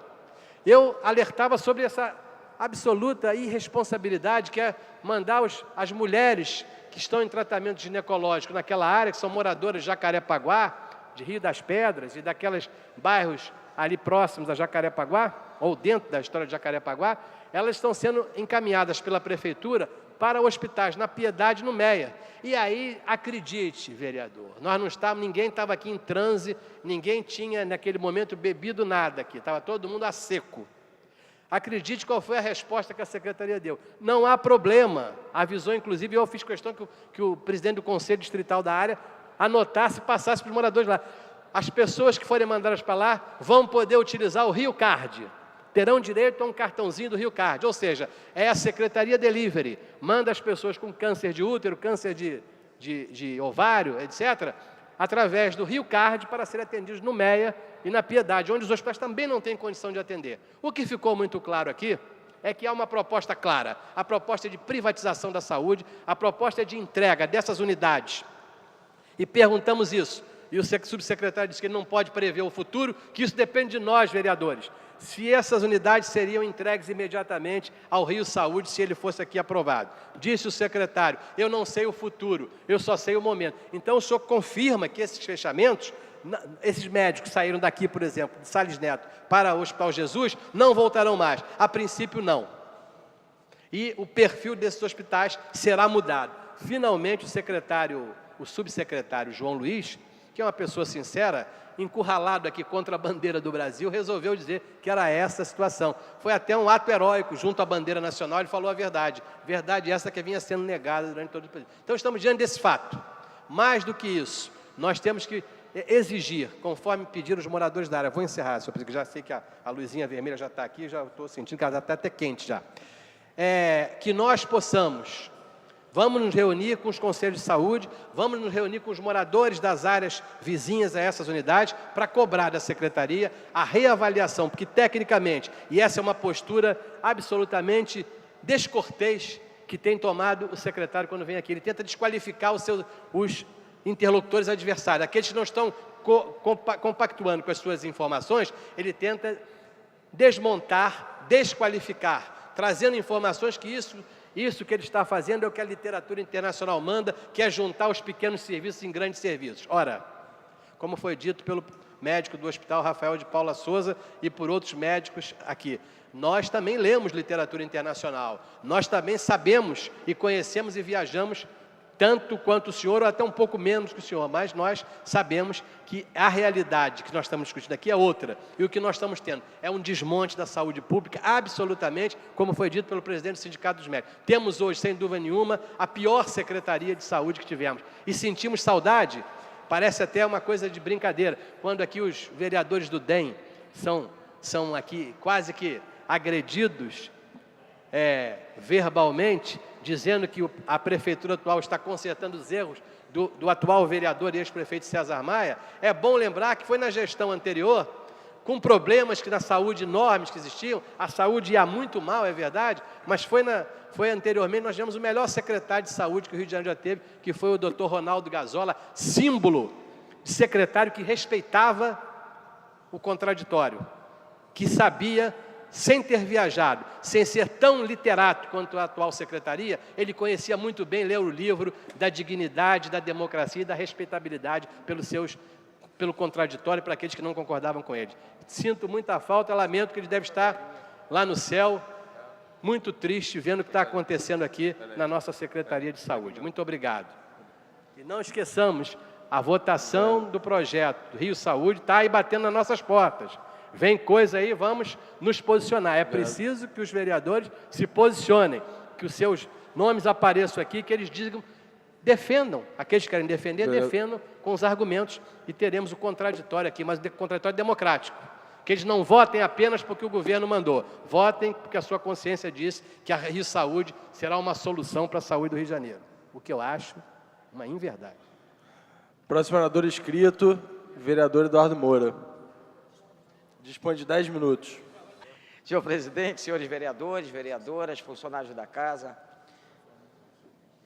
Eu alertava sobre essa absoluta irresponsabilidade que é mandar as mulheres que estão em tratamento ginecológico naquela área, que são moradoras de Jacarepaguá, de Rio das Pedras e daqueles bairros ali próximos a Jacarepaguá, ou dentro da história de Jacarepaguá, elas estão sendo encaminhadas pela prefeitura para hospitais na Piedade e no Meia. E aí, acredite, vereador, ninguém estava aqui em transe, ninguém tinha naquele momento bebido nada aqui, estava todo mundo a seco. Acredite qual foi a resposta que a Secretaria deu. Não há problema. Avisou, inclusive, eu fiz questão que o presidente do Conselho Distrital da área anotasse e passasse para os moradores lá. As pessoas que forem mandadas para lá vão poder utilizar o Rio Card. Terão direito a um cartãozinho do Rio Card. Ou seja, é a Secretaria Delivery. Manda as pessoas com câncer de útero, câncer de ovário, etc., através do Rio Card para serem atendidos no Meia e na Piedade, onde os hospitais também não têm condição de atender. O que ficou muito claro aqui é que há uma proposta clara. A proposta é de privatização da saúde, a proposta é de entrega dessas unidades. E perguntamos isso. E o subsecretário disse que ele não pode prever o futuro, que isso depende de nós, vereadores. Se essas unidades seriam entregues imediatamente ao Rio Saúde, se ele fosse aqui aprovado. Disse o secretário, eu não sei o futuro, eu só sei o momento. Então o senhor confirma que esses fechamentos esses médicos que saíram daqui, por exemplo, de Salles Neto, para o Hospital Jesus, não voltarão mais. A princípio, não. E o perfil desses hospitais será mudado. Finalmente, o subsecretário João Luiz, que é uma pessoa sincera, encurralado aqui contra a bandeira do Brasil, resolveu dizer que era essa a situação. Foi até um ato heróico junto à bandeira nacional, ele falou a verdade. Verdade essa que vinha sendo negada durante todo o período. Então, estamos diante desse fato. Mais do que isso, nós temos que exigir, conforme pediram os moradores da área. Vou encerrar, senhor presidente, já sei que a luzinha vermelha já está aqui, já estou sentindo que ela está até quente já. Que nós possamos, vamos nos reunir com os conselhos de saúde, vamos nos reunir com os moradores das áreas vizinhas a essas unidades para cobrar da secretaria a reavaliação, porque tecnicamente, e essa é uma postura absolutamente descortês que tem tomado o secretário quando vem aqui, ele tenta desqualificar os interlocutores adversários, aqueles que não estão compactuando com as suas informações, ele tenta desmontar, desqualificar, trazendo informações que isso que ele está fazendo é o que a literatura internacional manda, que é juntar os pequenos serviços em grandes serviços. Ora, como foi dito pelo médico do Hospital Rafael de Paula Souza e por outros médicos aqui, nós também lemos literatura internacional, nós também sabemos e conhecemos e viajamos tanto quanto o senhor, ou até um pouco menos que o senhor, mas nós sabemos que a realidade que nós estamos discutindo aqui é outra, e o que nós estamos tendo é um desmonte da saúde pública, absolutamente, como foi dito pelo presidente do Sindicato dos Médicos. Temos hoje, sem dúvida nenhuma, a pior secretaria de saúde que tivemos, e sentimos saudade, parece até uma coisa de brincadeira, quando aqui os vereadores do DEM são aqui quase que agredidos verbalmente, dizendo que a prefeitura atual está consertando os erros do atual vereador e ex-prefeito César Maia. É bom lembrar que foi na gestão anterior, com problemas que na saúde enormes que existiam, a saúde ia muito mal, é verdade, mas foi anteriormente, nós tivemos o melhor secretário de saúde que o Rio de Janeiro já teve, que foi o Dr. Ronaldo Gazola, símbolo de secretário que respeitava o contraditório, que sabia, sem ter viajado, sem ser tão literato quanto a atual secretaria, ele conhecia muito bem ler o livro da dignidade, da democracia e da respeitabilidade pelo contraditório para aqueles que não concordavam com ele. Sinto muita falta, lamento que ele deve estar lá no céu, muito triste, vendo o que está acontecendo aqui na nossa Secretaria de Saúde. Muito obrigado. E não esqueçamos, a votação do projeto do Rio Saúde está aí batendo nas nossas portas. Vem coisa aí, vamos nos posicionar. É preciso que os vereadores se posicionem, que os seus nomes apareçam aqui, que eles digam, defendam. Aqueles que querem defender, defendam com os argumentos e teremos o contraditório aqui, mas o contraditório democrático. Que eles não votem apenas porque o governo mandou. Votem porque a sua consciência diz que a Rio Saúde será uma solução para a saúde do Rio de Janeiro. O que eu acho uma inverdade. Próximo orador inscrito, vereador Eduardo Moura. Dispõe de 10 minutos. Senhor presidente, senhores vereadores, vereadoras, funcionários da casa,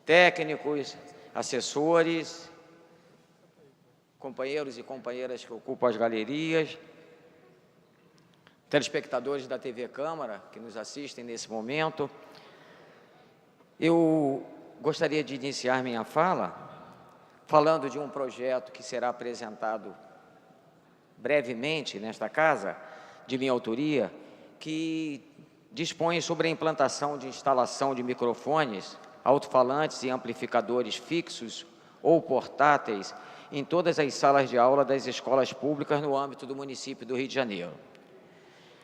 técnicos, assessores, companheiros e companheiras que ocupam as galerias, telespectadores da TV Câmara que nos assistem nesse momento, eu gostaria de iniciar minha fala falando de um projeto que será apresentado brevemente nesta casa, de minha autoria, que dispõe sobre a implantação de instalação de microfones, alto-falantes e amplificadores fixos ou portáteis em todas as salas de aula das escolas públicas no âmbito do município do Rio de Janeiro.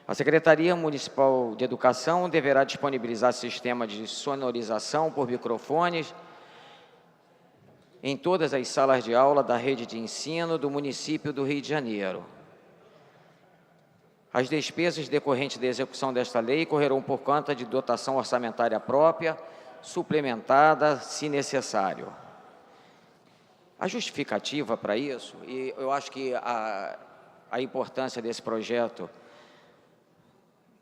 A Secretaria Municipal de Educação deverá disponibilizar sistema de sonorização por microfones em todas as salas de aula da rede de ensino do município do Rio de Janeiro. As despesas decorrentes da execução desta lei correrão por conta de dotação orçamentária própria, suplementada, se necessário. A justificativa para isso, e eu acho que a importância desse projeto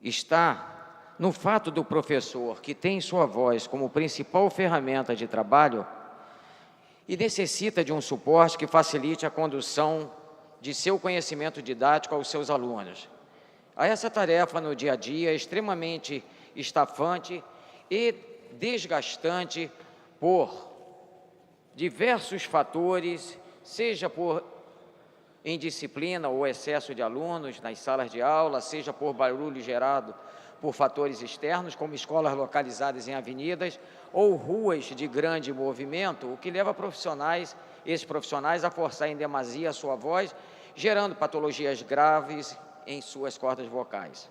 está no fato do professor, que tem sua voz como principal ferramenta de trabalho, e necessita de um suporte que facilite a condução de seu conhecimento didático aos seus alunos. A essa tarefa no dia a dia é extremamente estafante e desgastante por diversos fatores, seja por indisciplina ou excesso de alunos nas salas de aula, seja por barulho gerado por fatores externos, como escolas localizadas em avenidas ou ruas de grande movimento, o que leva esses profissionais a forçar em demasia a sua voz, gerando patologias graves em suas cordas vocais.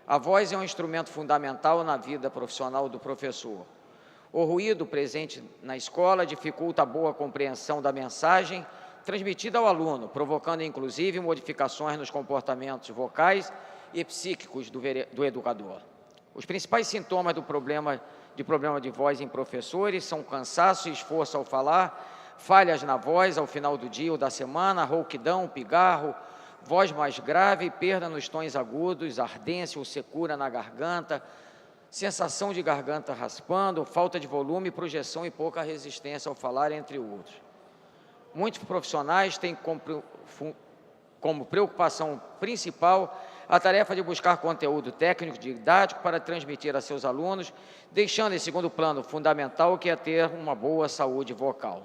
A voz é um instrumento fundamental na vida profissional do professor. O ruído presente na escola dificulta a boa compreensão da mensagem transmitida ao aluno, provocando inclusive modificações nos comportamentos vocais e psíquicos do educador. Os principais sintomas do problema de voz em professores são cansaço e esforço ao falar, falhas na voz ao final do dia ou da semana, rouquidão, pigarro, voz mais grave, perda nos tons agudos, ardência ou secura na garganta, sensação de garganta raspando, falta de volume, projeção e pouca resistência ao falar, entre outros. Muitos profissionais têm como preocupação principal a tarefa de buscar conteúdo técnico didático para transmitir a seus alunos, deixando em segundo plano fundamental, que é ter uma boa saúde vocal.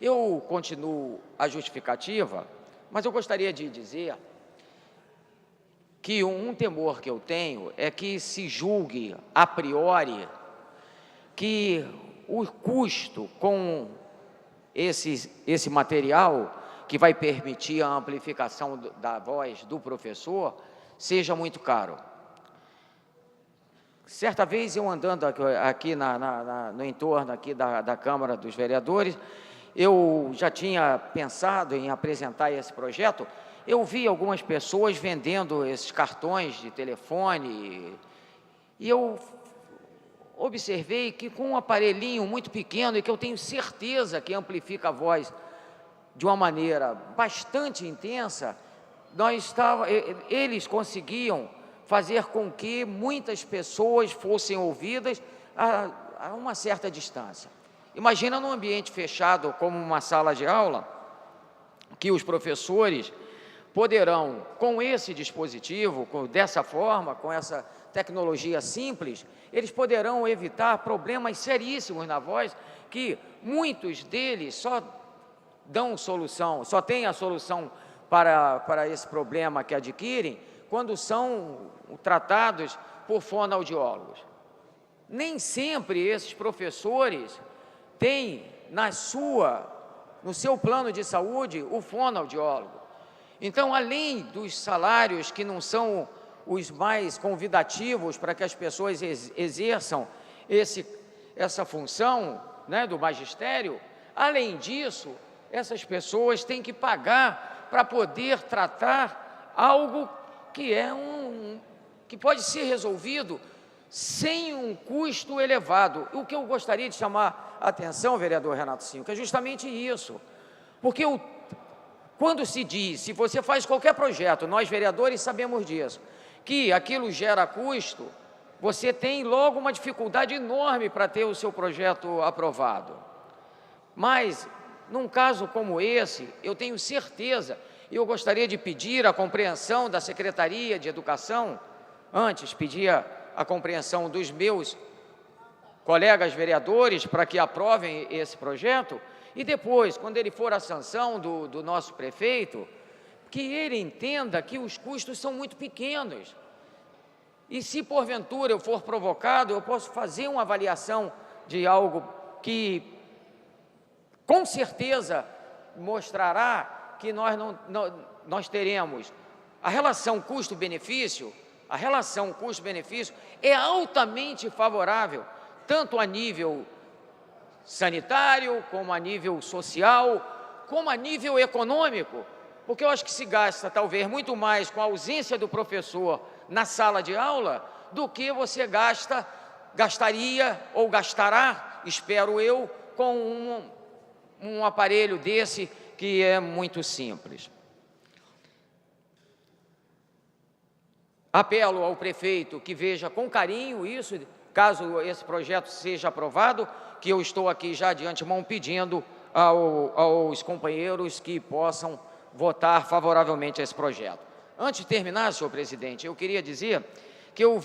Eu continuo a justificativa, mas eu gostaria de dizer que um temor que eu tenho é que se julgue a priori que o custo com esse material que vai permitir a amplificação da voz do professor seja muito caro. Certa vez, eu andando aqui no entorno aqui da Câmara dos Vereadores, eu já tinha pensado em apresentar esse projeto. Eu vi algumas pessoas vendendo esses cartões de telefone e eu observei que com um aparelhinho muito pequeno e que eu tenho certeza que amplifica a voz de uma maneira bastante intensa, eles conseguiam fazer com que muitas pessoas fossem ouvidas a uma certa distância. Imagina num ambiente fechado como uma sala de aula, que os professores poderão, com esse dispositivo, dessa forma, com essa tecnologia simples, eles poderão evitar problemas seríssimos na voz, que muitos deles só têm a solução para esse problema que adquirem quando são tratados por fonoaudiólogos. Nem sempre esses professores têm no seu plano de saúde o fonoaudiólogo. Então, além dos salários que não são os mais convidativos para que as pessoas exerçam essa função, né, do magistério, além disso, essas pessoas têm que pagar para poder tratar algo que pode ser resolvido sem um custo elevado. O que eu gostaria de chamar a atenção, vereador Renato Cinco, é justamente isso. Porque quando se diz, se você faz qualquer projeto, nós vereadores sabemos disso, que aquilo gera custo, você tem logo uma dificuldade enorme para ter o seu projeto aprovado. Mas, num caso como esse, eu tenho certeza, e eu gostaria de pedir a compreensão da Secretaria de Educação, antes pedir a compreensão dos meus colegas vereadores para que aprovem esse projeto, e depois, quando ele for à sanção do nosso prefeito, que ele entenda que os custos são muito pequenos. E se porventura eu for provocado, eu posso fazer uma avaliação de algo que, com certeza, mostrará que nós teremos a relação custo-benefício. A relação custo-benefício é altamente favorável, tanto a nível sanitário, como a nível social, como a nível econômico, porque eu acho que se gasta talvez muito mais com a ausência do professor na sala de aula do que você gastaria ou gastará, espero eu, com um aparelho desse que é muito simples. Apelo ao prefeito que veja com carinho isso, caso esse projeto seja aprovado, que eu estou aqui já de antemão pedindo aos companheiros que possam votar favoravelmente a esse projeto. Antes de terminar, senhor presidente, eu queria dizer que eu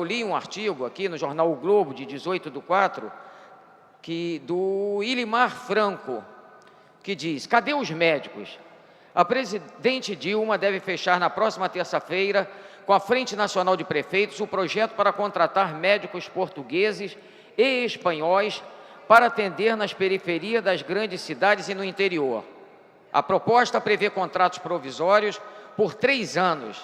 li um artigo aqui no jornal O Globo, de 18/4, do Ilimar Franco, que diz: cadê os médicos? A presidente Dilma deve fechar na próxima terça-feira, com a Frente Nacional de Prefeitos, o projeto para contratar médicos portugueses e espanhóis para atender nas periferias das grandes cidades e no interior. A proposta prevê contratos provisórios por 3 anos.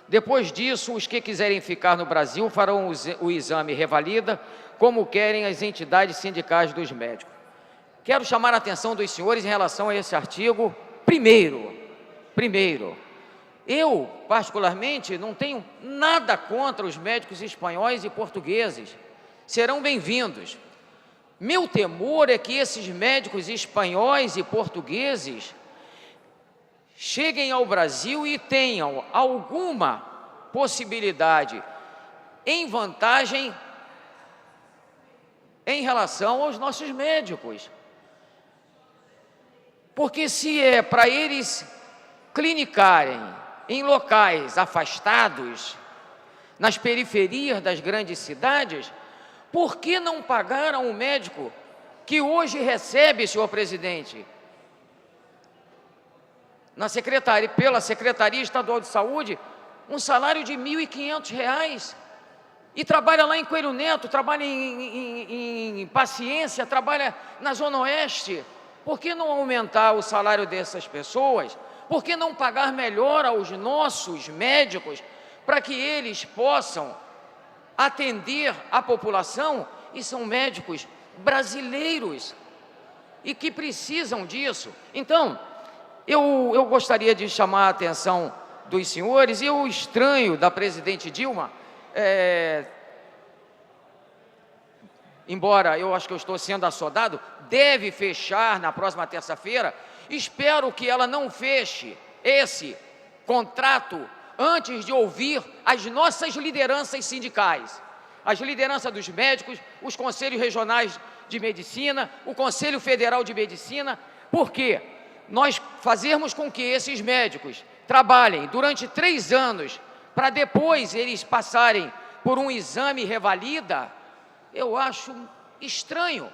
Depois disso, os que quiserem ficar no Brasil farão o exame revalida, como querem as entidades sindicais dos médicos. Quero chamar a atenção dos senhores em relação a esse artigo. Primeiro, eu, particularmente, não tenho nada contra os médicos espanhóis e portugueses. Serão bem-vindos. Meu temor é que esses médicos espanhóis e portugueses cheguem ao Brasil e tenham alguma possibilidade em vantagem em relação aos nossos médicos. Porque se é para eles clinicarem em locais afastados, nas periferias das grandes cidades, por que não pagaram o médico que hoje recebe, senhor presidente, pela Secretaria Estadual de Saúde, um salário de R$ 1.500, e trabalha lá em Coelho Neto, trabalha em Paciência, trabalha na Zona Oeste? Por que não aumentar o salário dessas pessoas? Por que não pagar melhor aos nossos médicos, para que eles possam atender a população? E são médicos brasileiros e que precisam disso. Então, eu gostaria de chamar a atenção dos senhores, e eu estranho da presidente Dilma, embora eu acho que eu estou sendo assodado, deve fechar na próxima terça-feira. Espero que ela não feche esse contrato antes de ouvir as nossas lideranças sindicais, as lideranças dos médicos, os conselhos regionais de medicina, o Conselho Federal de Medicina, porque nós fazermos com que esses médicos trabalhem durante 3 anos, para depois eles passarem por um exame revalida, eu acho estranho.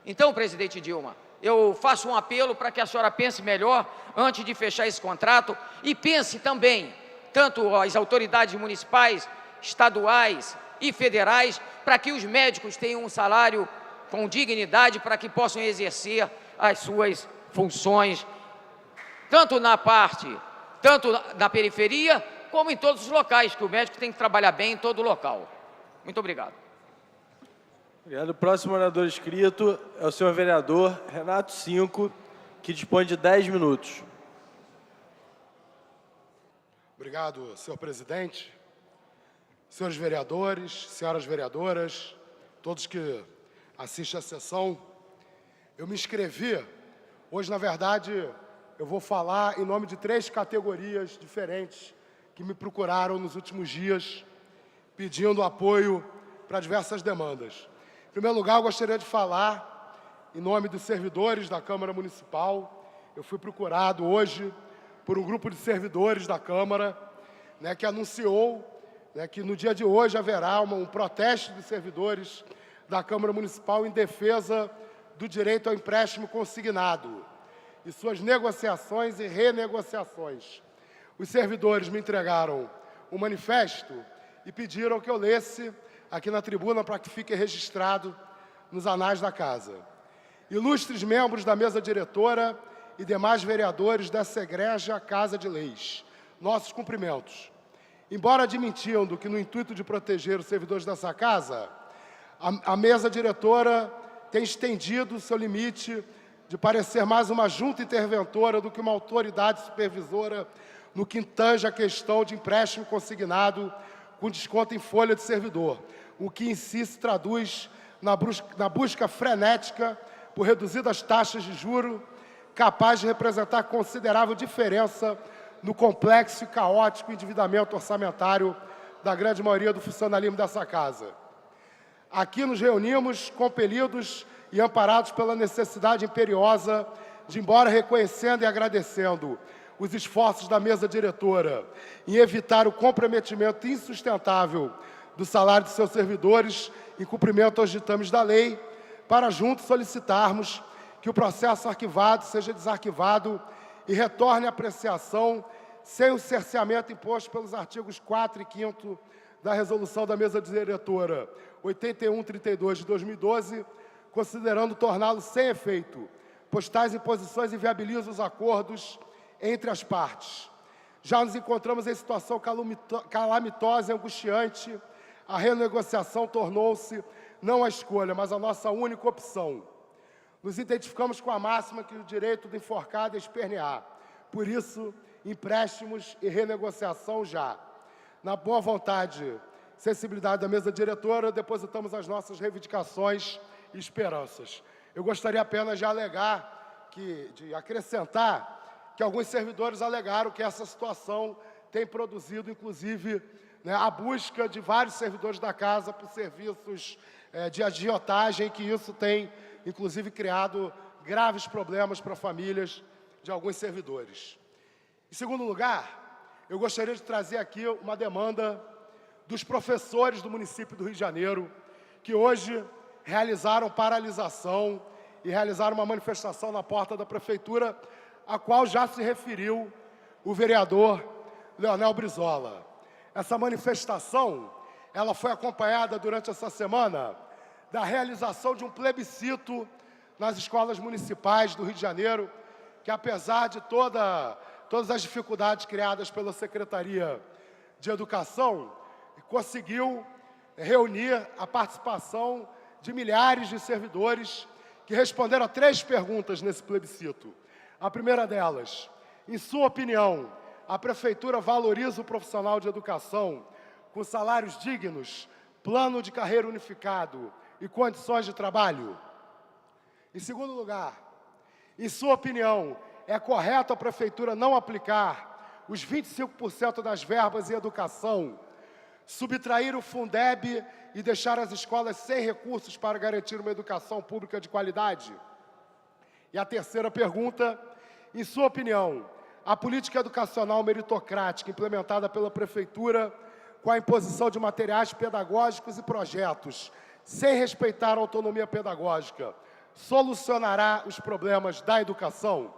Então, presidente Dilma, eu faço um apelo para que a senhora pense melhor antes de fechar esse contrato, e pense também, tanto as autoridades municipais, estaduais e federais, para que os médicos tenham um salário com dignidade, para que possam exercer as suas funções, tanto na periferia, como em todos os locais, que o médico tem que trabalhar bem em todo local. Muito obrigado. Obrigado. O próximo orador inscrito é o senhor vereador Renato Cinco, que dispõe de 10 minutos. Obrigado, senhor presidente. Senhores vereadores, senhoras vereadoras, todos que assistem à sessão, eu me inscrevi. Hoje, na verdade, eu vou falar em nome de 3 categorias diferentes que me procuraram nos últimos dias, pedindo apoio para diversas demandas. Em primeiro lugar, eu gostaria de falar em nome dos servidores da Câmara Municipal. Eu fui procurado hoje por um grupo de servidores da Câmara, que anunciou que no dia de hoje haverá um protesto dos servidores da Câmara Municipal em defesa do direito ao empréstimo consignado e suas negociações e renegociações. Os servidores me entregaram um manifesto e pediram que eu lesse aqui na tribuna para que fique registrado nos anais da Casa. Ilustres membros da mesa diretora e demais vereadores dessa egrégia Casa de Leis, nossos cumprimentos. Embora admitindo que no intuito de proteger os servidores dessa Casa, a mesa diretora tem estendido o seu limite de parecer mais uma junta interventora do que uma autoridade supervisora no que tange a questão de empréstimo consignado com desconto em folha de servidor, o que em si se traduz na busca frenética por reduzidas taxas de juros, capaz de representar considerável diferença no complexo e caótico endividamento orçamentário da grande maioria do funcionalismo dessa Casa. Aqui nos reunimos compelidos e amparados pela necessidade imperiosa de, embora reconhecendo e agradecendo os esforços da mesa diretora em evitar o comprometimento insustentável do salário de seus servidores em cumprimento aos ditames da lei, para juntos solicitarmos que o processo arquivado seja desarquivado e retorne à apreciação sem o cerceamento imposto pelos artigos 4 e 5º da Resolução da Mesa Diretora 8132 de 2012, considerando torná-lo sem efeito, pois tais imposições inviabilizam os acordos entre as partes. Já nos encontramos em situação calamitosa e angustiante. A renegociação tornou-se não a escolha, mas a nossa única opção. Nos identificamos com a máxima que o direito do enforcado é espernear. Por isso, empréstimos e renegociação já. Na boa vontade e sensibilidade da mesa diretora, depositamos as nossas reivindicações e esperanças. Eu gostaria apenas de acrescentar que alguns servidores alegaram que essa situação tem produzido, inclusive, a busca de vários servidores da Casa por serviços de agiotagem, que isso tem, inclusive, criado graves problemas para famílias de alguns servidores. Em segundo lugar, eu gostaria de trazer aqui uma demanda dos professores do município do Rio de Janeiro, que hoje realizaram paralisação e realizaram uma manifestação na porta da Prefeitura, a qual já se referiu o vereador Leonel Brizola. Essa manifestação, ela foi acompanhada durante essa semana da realização de um plebiscito nas escolas municipais do Rio de Janeiro, que apesar de todas as dificuldades criadas pela Secretaria de Educação, conseguiu reunir a participação de milhares de servidores que responderam a 3 perguntas nesse plebiscito. A primeira delas: em sua opinião, a Prefeitura valoriza o profissional de educação com salários dignos, plano de carreira unificado e condições de trabalho? Em segundo lugar, em sua opinião, é correto a Prefeitura não aplicar os 25% das verbas em educação, subtrair o Fundeb e deixar as escolas sem recursos para garantir uma educação pública de qualidade? E a terceira pergunta: em sua opinião, a política educacional meritocrática implementada pela Prefeitura, com a imposição de materiais pedagógicos e projetos, sem respeitar a autonomia pedagógica, solucionará os problemas da educação?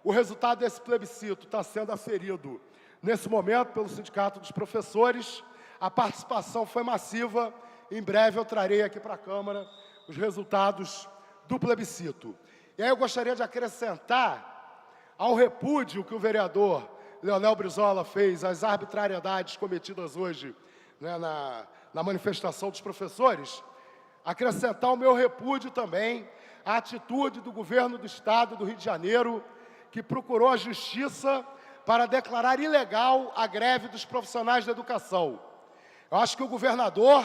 O resultado desse plebiscito está sendo aferido nesse momento pelo Sindicato dos Professores. A participação foi massiva. Em breve eu trarei aqui para a Câmara os resultados do plebiscito. E aí eu gostaria de acrescentar ao repúdio que o vereador Leonel Brizola fez às arbitrariedades cometidas hoje, na manifestação dos professores, acrescentar o meu repúdio também à atitude do governo do Estado do Rio de Janeiro, que procurou a justiça para declarar ilegal a greve dos profissionais da educação. Eu acho que o governador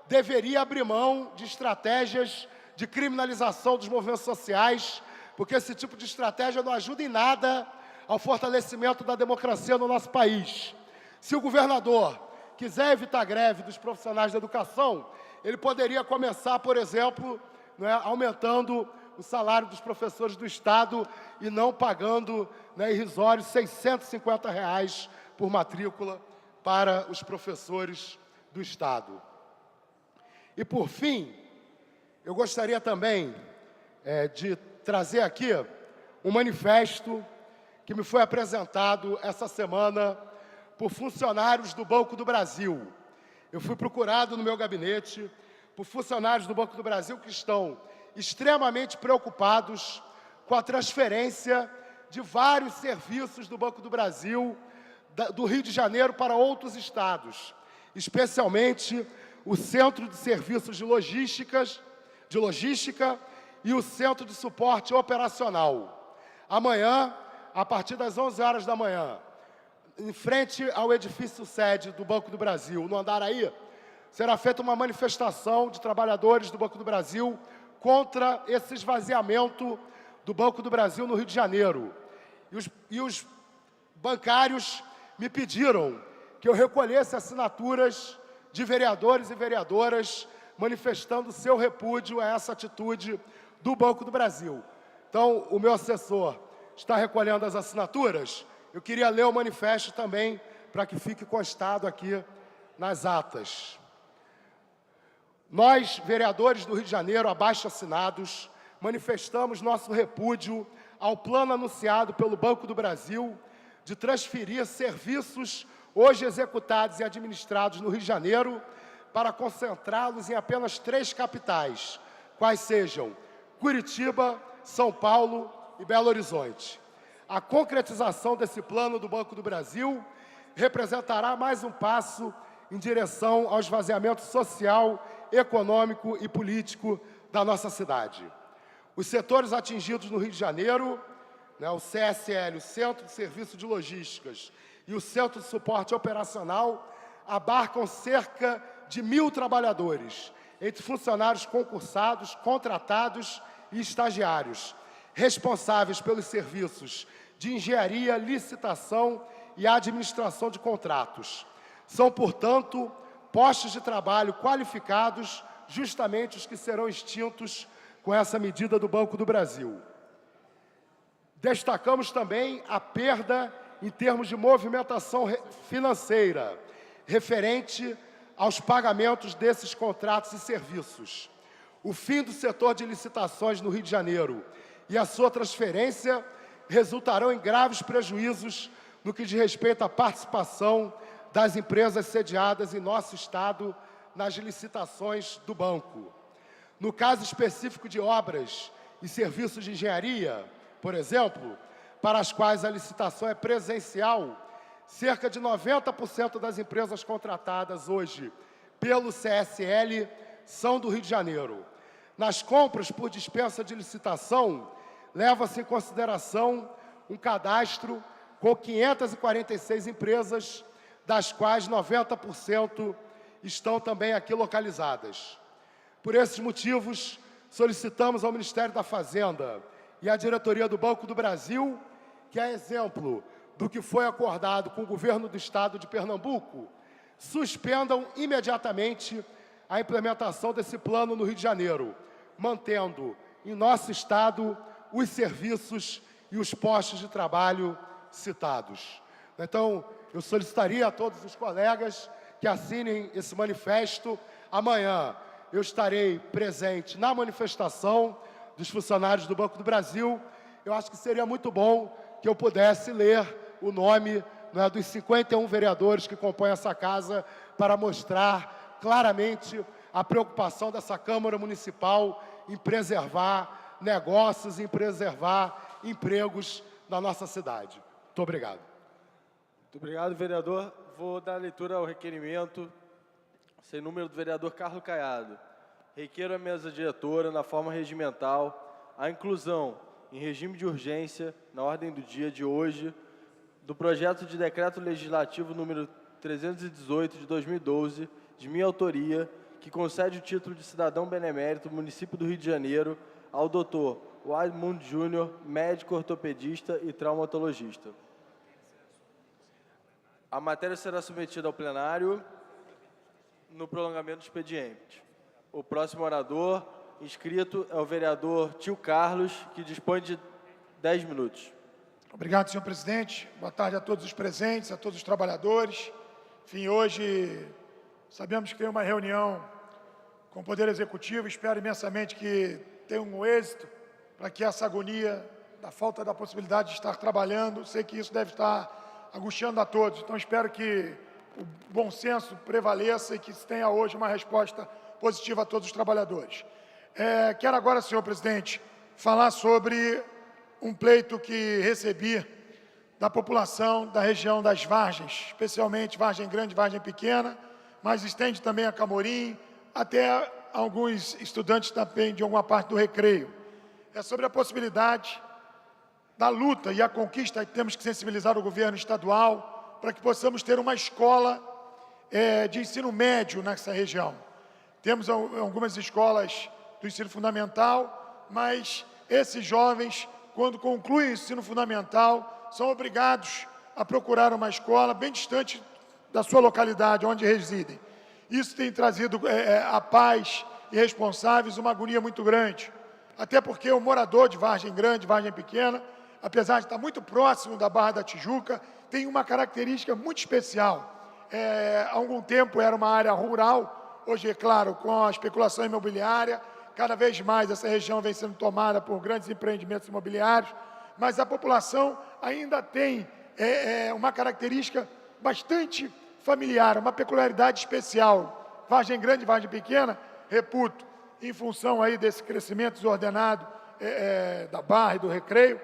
deveria abrir mão de estratégias de criminalização dos movimentos sociais, porque esse tipo de estratégia não ajuda em nada ao fortalecimento da democracia no nosso país. Se o governador quiser evitar a greve dos profissionais da educação, ele poderia começar, por exemplo, aumentando o salário dos professores do Estado e não pagando irrisórios R$650 por matrícula para os professores do Estado. E, por fim, eu gostaria também de trazer aqui um manifesto que me foi apresentado essa semana por funcionários do Banco do Brasil. Eu fui procurado no meu gabinete por funcionários do Banco do Brasil que estão extremamente preocupados com a transferência de vários serviços do Banco do Brasil, do Rio de Janeiro para outros estados, especialmente o Centro de Serviços de Logística e o Centro de Suporte Operacional. Amanhã, a partir das 11 horas da manhã, em frente ao edifício sede do Banco do Brasil, no Andaraí, será feita uma manifestação de trabalhadores do Banco do Brasil contra esse esvaziamento do Banco do Brasil no Rio de Janeiro. E os bancários me pediram que eu recolhesse assinaturas de vereadores e vereadoras manifestando seu repúdio a essa atitude do Banco do Brasil. Então, o meu assessor está recolhendo as assinaturas. Eu queria ler o manifesto também, para que fique constado aqui nas atas. Nós, vereadores do Rio de Janeiro, abaixo-assinados, manifestamos nosso repúdio ao plano anunciado pelo Banco do Brasil de transferir serviços hoje executados e administrados no Rio de Janeiro para concentrá-los em apenas 3 capitais, quais sejam Curitiba, São Paulo e Belo Horizonte. A concretização desse plano do Banco do Brasil representará mais um passo em direção ao esvaziamento social, econômico e político da nossa cidade. Os setores atingidos no Rio de Janeiro, o CSL, o Centro de Serviço de Logísticas, e o Centro de Suporte Operacional, abarcam cerca de 1.000 trabalhadores, entre funcionários concursados, contratados e estagiários, responsáveis pelos serviços de engenharia, licitação e administração de contratos. São, portanto, postos de trabalho qualificados, justamente os que serão extintos com essa medida do Banco do Brasil. Destacamos também a perda em termos de movimentação financeira, referente aos pagamentos desses contratos e serviços. O fim do setor de licitações no Rio de Janeiro e a sua transferência resultarão em graves prejuízos no que diz respeito à participação das empresas sediadas em nosso Estado nas licitações do banco. No caso específico de obras e serviços de engenharia, por exemplo, para as quais a licitação é presencial, cerca de 90% das empresas contratadas hoje pelo CSL são do Rio de Janeiro. Nas compras por dispensa de licitação, leva-se em consideração um cadastro com 546 empresas, das quais 90% estão também aqui localizadas. Por esses motivos, solicitamos ao Ministério da Fazenda e à diretoria do Banco do Brasil, que é exemplo do que foi acordado com o governo do Estado de Pernambuco, suspendam imediatamente a implementação desse plano no Rio de Janeiro, mantendo em nosso Estado os serviços e os postos de trabalho citados. Então, eu solicitaria a todos os colegas que assinem esse manifesto. Amanhã eu estarei presente na manifestação dos funcionários do Banco do Brasil. Eu acho que seria muito bom que eu pudesse ler o nome dos 51 vereadores que compõem essa casa para mostrar claramente a preocupação dessa Câmara Municipal em preservar negócios, em preservar empregos na nossa cidade. Muito obrigado. Muito obrigado, vereador. Vou dar leitura ao requerimento sem número do vereador Carlos Caiado. Requeiro à mesa diretora, na forma regimental, a inclusão em regime de urgência, na ordem do dia de hoje, do projeto de decreto legislativo número 318 de 2012, de minha autoria, que concede o título de cidadão benemérito do município do Rio de Janeiro ao Dr. Edmund Júnior, médico ortopedista e traumatologista. A matéria será submetida ao plenário no prolongamento do expediente. O próximo orador inscrito é o vereador Tio Carlos, que dispõe de 10 minutos. Obrigado, senhor presidente. Boa tarde a todos os presentes, a todos os trabalhadores. Enfim, hoje sabemos que tem uma reunião com o Poder Executivo. Espero imensamente que tenha um êxito para que essa agonia da falta da possibilidade de estar trabalhando, sei que isso deve estar angustiando a todos. Então, espero que o bom senso prevaleça e que se tenha hoje uma resposta positiva a todos os trabalhadores. Quero agora, senhor presidente, falar sobre um pleito que recebi da população da região das Vargens, especialmente Vargem Grande e Vargem Pequena, mas estende também a Camorim, até alguns estudantes também de alguma parte do Recreio. É sobre a possibilidade da luta e a conquista que temos que sensibilizar o governo estadual para que possamos ter uma escola de ensino médio nessa região. Temos algumas escolas do ensino fundamental, mas esses jovens, quando concluem o ensino fundamental, são obrigados a procurar uma escola bem distante da sua localidade, onde residem. Isso tem trazido a pais e responsáveis uma agonia muito grande, até porque o morador de Vargem Grande, Vargem Pequena, apesar de estar muito próximo da Barra da Tijuca, tem uma característica muito especial. Há algum tempo era uma área rural, hoje, é claro, com a especulação imobiliária, cada vez mais essa região vem sendo tomada por grandes empreendimentos imobiliários, mas a população ainda tem uma característica bastante familiar, uma peculiaridade especial. Vargem Grande, Vargem Pequena, reputo, em função aí desse crescimento desordenado da Barra e do Recreio,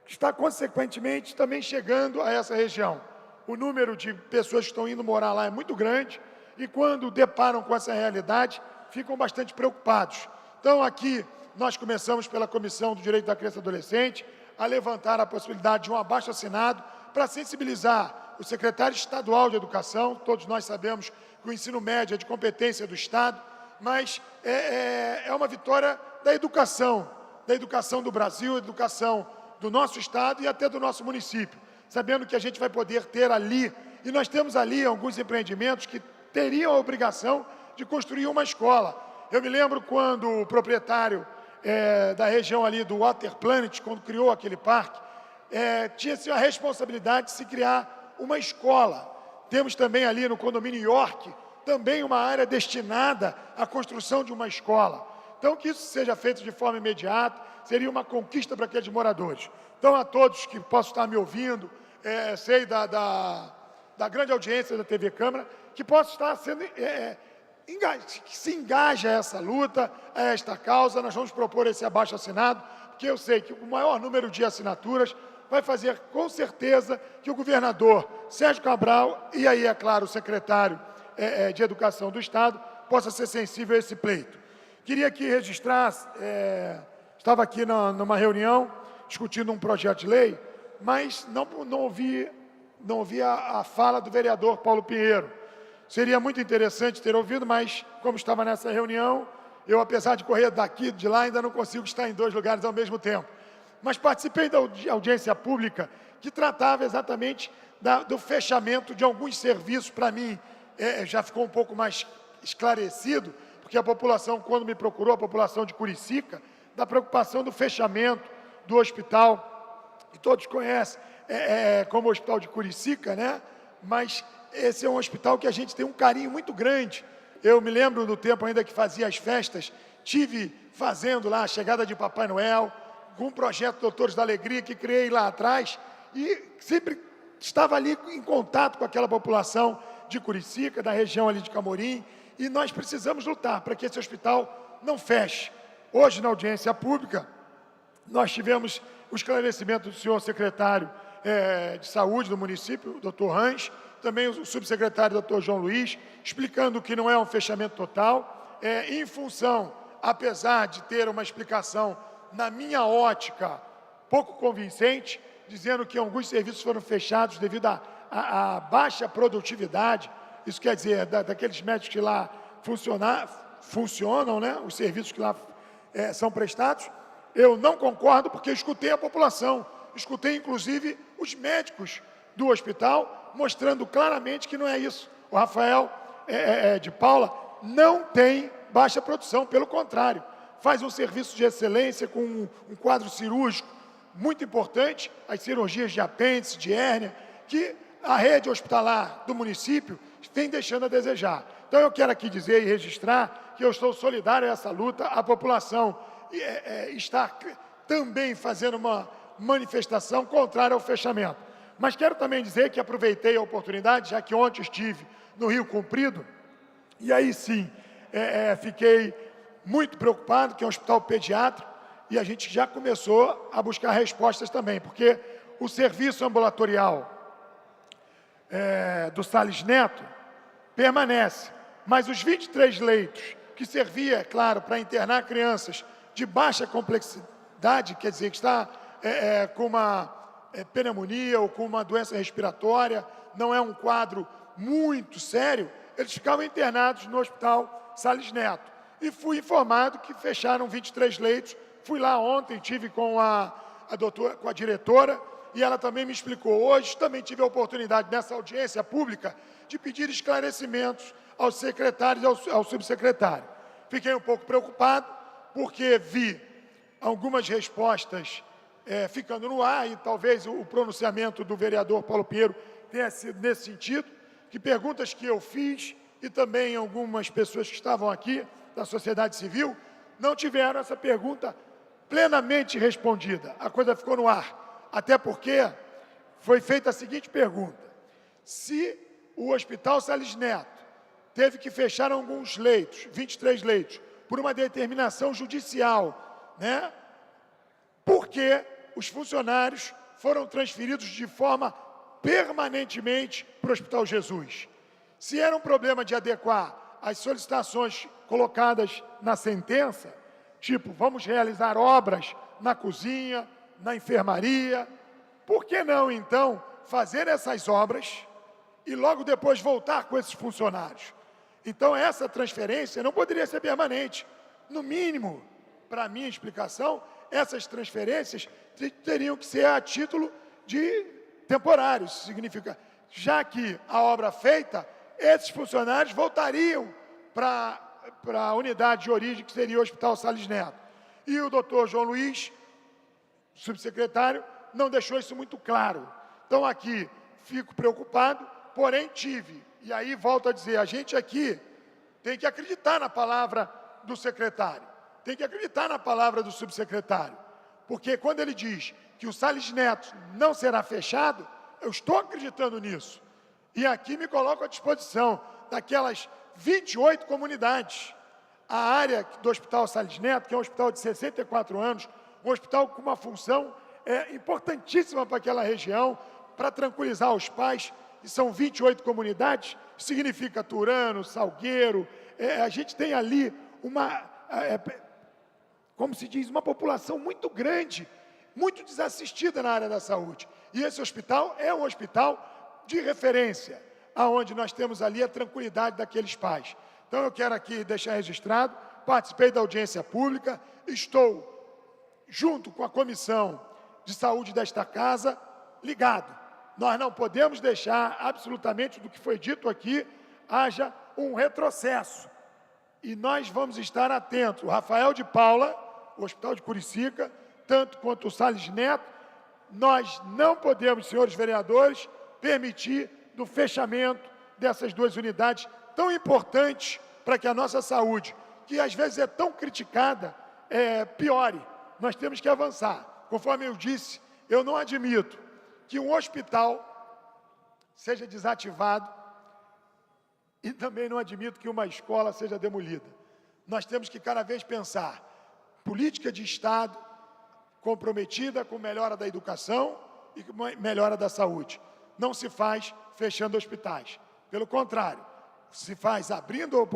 está consequentemente também chegando a essa região. O número de pessoas que estão indo morar lá é muito grande e quando deparam com essa realidade, ficam bastante preocupados. Então aqui nós começamos pela Comissão do Direito da Criança e Adolescente a levantar a possibilidade de um abaixo-assinado para sensibilizar o secretário estadual de Educação. Todos nós sabemos que o ensino médio é de competência do Estado, mas é uma vitória da educação do Brasil, educação do nosso Estado e até do nosso município, sabendo que a gente vai poder ter ali, e nós temos ali alguns empreendimentos que teriam a obrigação de construir uma escola. Eu me lembro quando o proprietário da região ali do Water Planet, quando criou aquele parque, tinha-se a responsabilidade de se criar uma escola. Temos também ali no condomínio York, também uma área destinada à construção de uma escola. Então, que isso seja feito de forma imediata, seria uma conquista para aqueles moradores. Então, a todos que possam estar me ouvindo, sei da grande audiência da TV Câmara, que possa estar sendo, que se engaje a essa luta, a esta causa. Nós vamos propor esse abaixo-assinado, porque eu sei que o maior número de assinaturas vai fazer, com certeza, que o governador Sérgio Cabral, e aí, é claro, o secretário de Educação do Estado, possa ser sensível a esse pleito. Queria aqui registrar, estava aqui numa reunião, discutindo um projeto de lei, mas não ouvi a fala do vereador Paulo Pinheiro. Seria muito interessante ter ouvido, mas como estava nessa reunião, eu, apesar de correr daqui e de lá, ainda não consigo estar em 2 lugares ao mesmo tempo. Mas participei da audiência pública que tratava exatamente do fechamento de alguns serviços. Para mim, já ficou um pouco mais esclarecido, porque a população, quando me procurou, a população de Curicica, da preocupação do fechamento do hospital, que todos conhecem como o Hospital de Curicica, né? Mas esse é um hospital que a gente tem um carinho muito grande. Eu me lembro do tempo ainda que fazia as festas, tive fazendo lá a chegada de Papai Noel, com o projeto Doutores da Alegria, que criei lá atrás, e sempre estava ali em contato com aquela população de Curicica, da região ali de Camorim, e nós precisamos lutar para que esse hospital não feche. Hoje, na audiência pública, nós tivemos o esclarecimento do senhor secretário de Saúde do município, doutor Rães, também o subsecretário doutor João Luiz, explicando que não é um fechamento total, em função, apesar de ter uma explicação, na minha ótica, pouco convincente, dizendo que alguns serviços foram fechados devido à baixa produtividade. Isso quer dizer, daqueles médicos que lá funcionam, né? Os serviços que lá são prestados. Eu não concordo, porque eu escutei a população, escutei inclusive os médicos do hospital, mostrando claramente que não é isso. O Rafael de Paula não tem baixa produção, pelo contrário, faz um serviço de excelência com um quadro cirúrgico muito importante, as cirurgias de apêndice, de hérnia, que a rede hospitalar do município vem deixando a desejar. Então eu quero aqui dizer e registrar que eu estou solidário a essa luta, a população está também fazendo uma manifestação contrária ao fechamento. Mas quero também dizer que aproveitei a oportunidade, já que ontem estive no Rio Comprido, e aí sim, fiquei muito preocupado, que é um hospital pediátrico, e a gente já começou a buscar respostas também, porque o serviço ambulatorial do Salles Neto permanece, mas os 23 leitos que servia, é claro, para internar crianças de baixa complexidade, quer dizer, que está com uma pneumonia ou com uma doença respiratória, não é um quadro muito sério, eles ficavam internados no Hospital Salles Neto. E fui informado que fecharam 23 leitos. Fui lá ontem, tive com a diretora, e ela também me explicou. Hoje também tive a oportunidade, nessa audiência pública, de pedir esclarecimentos aos secretários e ao subsecretário. Fiquei um pouco preocupado, porque vi algumas respostas ficando no ar, e talvez o pronunciamento do vereador Paulo Pinheiro tenha sido nesse sentido, que perguntas que eu fiz, e também algumas pessoas que estavam aqui, da sociedade civil, não tiveram essa pergunta plenamente respondida. A coisa ficou no ar. Até porque foi feita a seguinte pergunta: se o Hospital Salles Neto teve que fechar alguns leitos, 23 leitos, por uma determinação judicial, né? Por que os funcionários foram transferidos de forma permanentemente para o Hospital Jesus? Se era um problema de adequar as solicitações colocadas na sentença, tipo, vamos realizar obras na cozinha, na enfermaria, por que não, então, fazer essas obras e logo depois voltar com esses funcionários? Então, essa transferência não poderia ser permanente. No mínimo, para a minha explicação, essas transferências teriam que ser a título de temporários. Isso significa, já que a obra feita, esses funcionários voltariam para a unidade de origem, que seria o Hospital Salles Neto. E o doutor João Luiz, subsecretário, não deixou isso muito claro. Então, aqui, fico preocupado, porém tive. E aí, volto a dizer, a gente aqui tem que acreditar na palavra do secretário, tem que acreditar na palavra do subsecretário, porque quando ele diz que o Salles Neto não será fechado, eu estou acreditando nisso. E aqui me coloco à disposição daquelas 28 comunidades. A área do Hospital Salles Neto, que é um hospital de 64 anos, um hospital com uma função importantíssima para aquela região, para tranquilizar os pais, e são 28 comunidades, significa Turano, Salgueiro, a gente tem ali como se diz, uma população muito grande, muito desassistida na área da saúde. E esse hospital é um hospital de referência, aonde nós temos ali a tranquilidade daqueles pais. Então, eu quero aqui deixar registrado, participei da audiência pública, estou, junto com a Comissão de Saúde desta Casa, ligado. Nós não podemos deixar absolutamente do que foi dito aqui, haja um retrocesso. E nós vamos estar atentos. O Rafael de Paula, o Hospital de Curicica, tanto quanto o Salles Neto, nós não podemos, senhores vereadores, permitir do fechamento dessas duas unidades tão importantes para que a nossa saúde, que às vezes é tão criticada, piore. Nós temos que avançar. Conforme eu disse, eu não admito que um hospital seja desativado e também não admito que uma escola seja demolida. Nós temos que cada vez pensar política de Estado comprometida com melhora da educação e com melhora da saúde. Não se faz fechando hospitais. Pelo contrário, se faz abrindo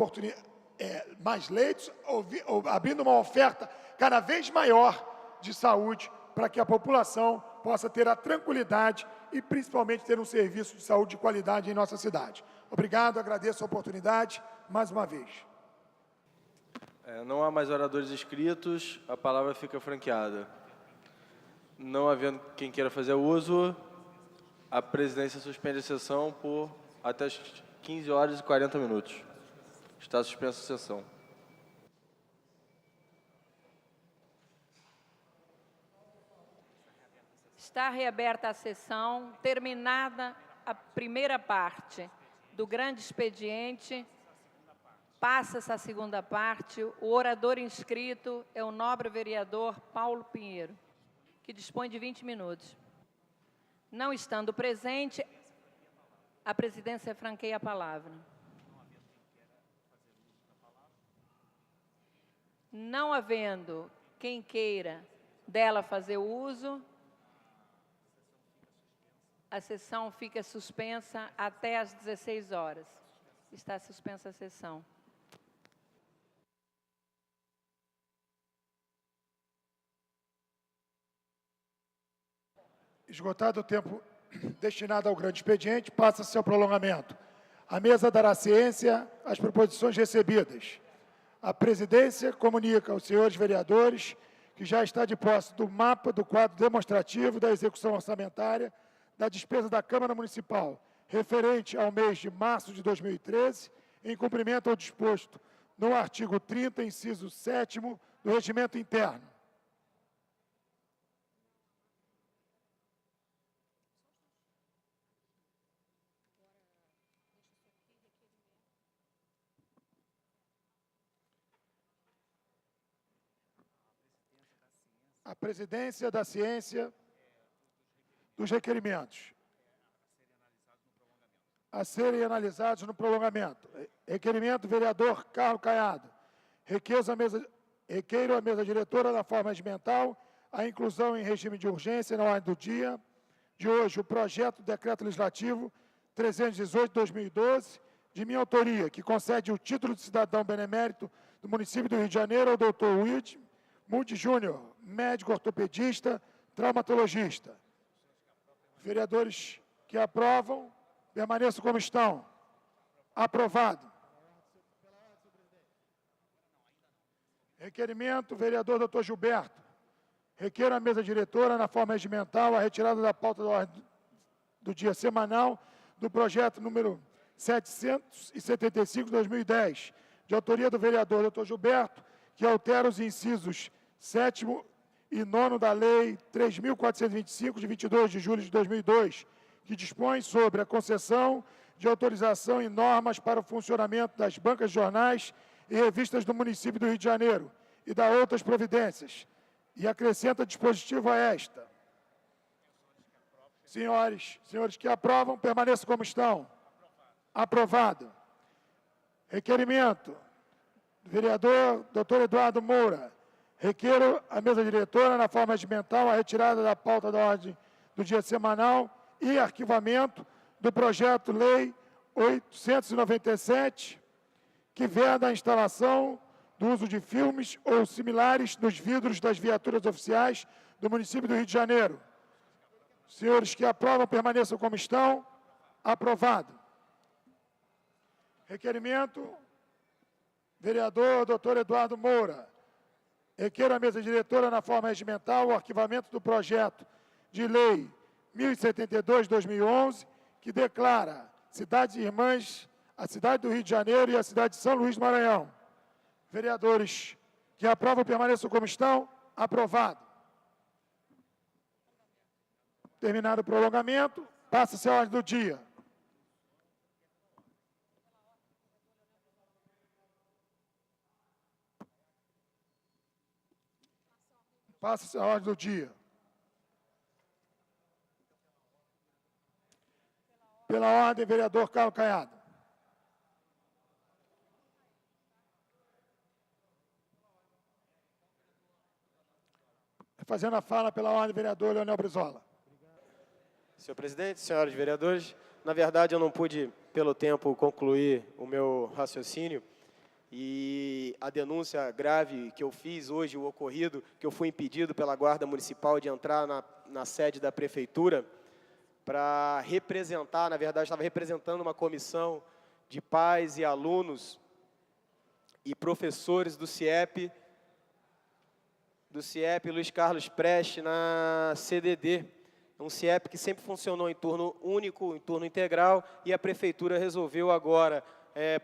mais leitos ou abrindo uma oferta cada vez maior de saúde para que a população possa ter a tranquilidade e principalmente ter um serviço de saúde de qualidade em nossa cidade. Obrigado, agradeço a oportunidade mais uma vez. Não há mais oradores inscritos, a palavra fica franqueada. Não havendo quem queira fazer uso, a presidência suspende a sessão por até as 15 horas e 40 minutos. Está suspensa a sessão. Está reaberta a sessão, terminada a primeira parte do grande expediente, passa-se a segunda parte. O orador inscrito é o nobre vereador Paulo Pinheiro, que dispõe de 20 minutos. Não estando presente, a presidência franqueia a palavra. Não havendo quem queira dela fazer uso, a sessão fica suspensa até às 16 horas. Está suspensa a sessão. Esgotado o tempo destinado ao grande expediente, passa-se ao prolongamento. A mesa dará ciência às proposições recebidas. A presidência comunica aos senhores vereadores que já está de posse do mapa do quadro demonstrativo da execução orçamentária da despesa da Câmara Municipal, referente ao mês de março de 2013, em cumprimento ao disposto no artigo 30, inciso 7º do Regimento Interno. a presidência da ciência dos requerimentos a serem analisados no prolongamento. Requerimento do vereador Carlos Caiado. Requeiro a mesa diretora da forma regimental a inclusão em regime de urgência na ordem do dia de hoje o projeto do decreto legislativo 318/2012, de minha autoria, que concede o título de cidadão benemérito do município do Rio de Janeiro ao doutor Wilde Mude Júnior, médico ortopedista, traumatologista. Vereadores que aprovam, permaneçam como estão. Aprovado. Requerimento, vereador doutor Gilberto. Requeiro à mesa diretora, na forma regimental, a retirada da pauta da ordem do dia semanal do projeto número 775/2010, de autoria do vereador doutor Gilberto, que altera os incisos 7º e 9º da Lei 3.425, de 22 de julho de 2002, que dispõe sobre a concessão de autorização e normas para o funcionamento das bancas de jornais e revistas do município do Rio de Janeiro e da outras providências, e acrescenta dispositivo a esta. Senhores que aprovam, permaneçam como estão. Aprovado. Requerimento do vereador doutor Eduardo Moura. Requeiro à mesa diretora, na forma regimental, a retirada da pauta da ordem do dia semanal e arquivamento do projeto Lei 897, que veda a instalação do uso de filmes ou similares nos vidros das viaturas oficiais do município do Rio de Janeiro. Senhores que aprovam, permaneçam como estão. Aprovado. Requerimento, vereador doutor Eduardo Moura. Requeiro à mesa diretora, na forma regimental, o arquivamento do projeto de lei 1072/2011, que declara cidades irmãs a cidade do Rio de Janeiro e a cidade de São Luís do Maranhão. Vereadores que aprovam, permaneçam como estão. Aprovado. Terminado o prolongamento, passa-se a ordem do dia. Passa-se a ordem do dia. Pela ordem, vereador Carlos Caiado. Fazendo a fala pela ordem, vereador Leonel Brizola. Senhor presidente, senhores vereadores, na verdade eu não pude, pelo tempo, concluir o meu raciocínio e a denúncia grave que eu fiz hoje, o ocorrido, que eu fui impedido pela Guarda Municipal de entrar na sede da Prefeitura para representar, na verdade, estava representando uma comissão de pais e alunos e professores do CIEP Luiz Carlos Preste, na CDD. Um CIEP que sempre funcionou em turno único, em turno integral, e a Prefeitura resolveu agora,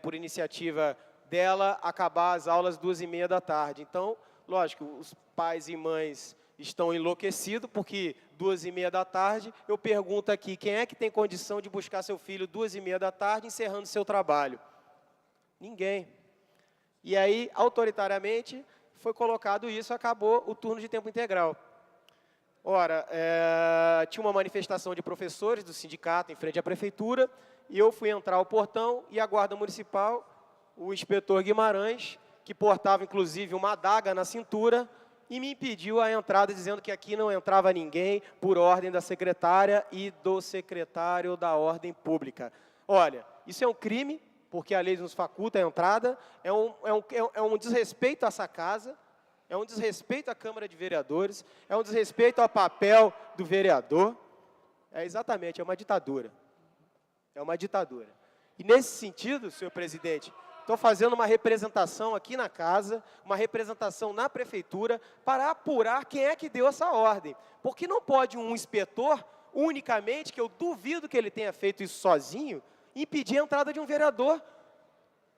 por iniciativa dela, acabar as aulas 2h30 da tarde. Então, lógico, os pais e mães estão enlouquecidos, porque 2h30 da tarde, eu pergunto aqui, quem é que tem condição de buscar seu filho 2h30 da tarde, encerrando seu trabalho? Ninguém. E aí, autoritariamente, foi colocado isso, acabou o turno de tempo integral. Ora, tinha uma manifestação de professores do sindicato em frente à prefeitura, e eu fui entrar ao portão, e a Guarda Municipal, o inspetor Guimarães, que portava inclusive uma adaga na cintura, e me impediu a entrada, dizendo que aqui não entrava ninguém por ordem da secretária e do secretário da Ordem Pública. Olha, isso é um crime, porque a lei nos faculta a entrada, é um desrespeito a essa casa, é um desrespeito à Câmara de Vereadores, é um desrespeito ao papel do vereador. Exatamente, é uma ditadura. É uma ditadura. E nesse sentido, senhor presidente, estou fazendo uma representação aqui na casa, uma representação na prefeitura, para apurar quem é que deu essa ordem. Porque não pode um inspetor, unicamente, que eu duvido que ele tenha feito isso sozinho, impedir a entrada de um vereador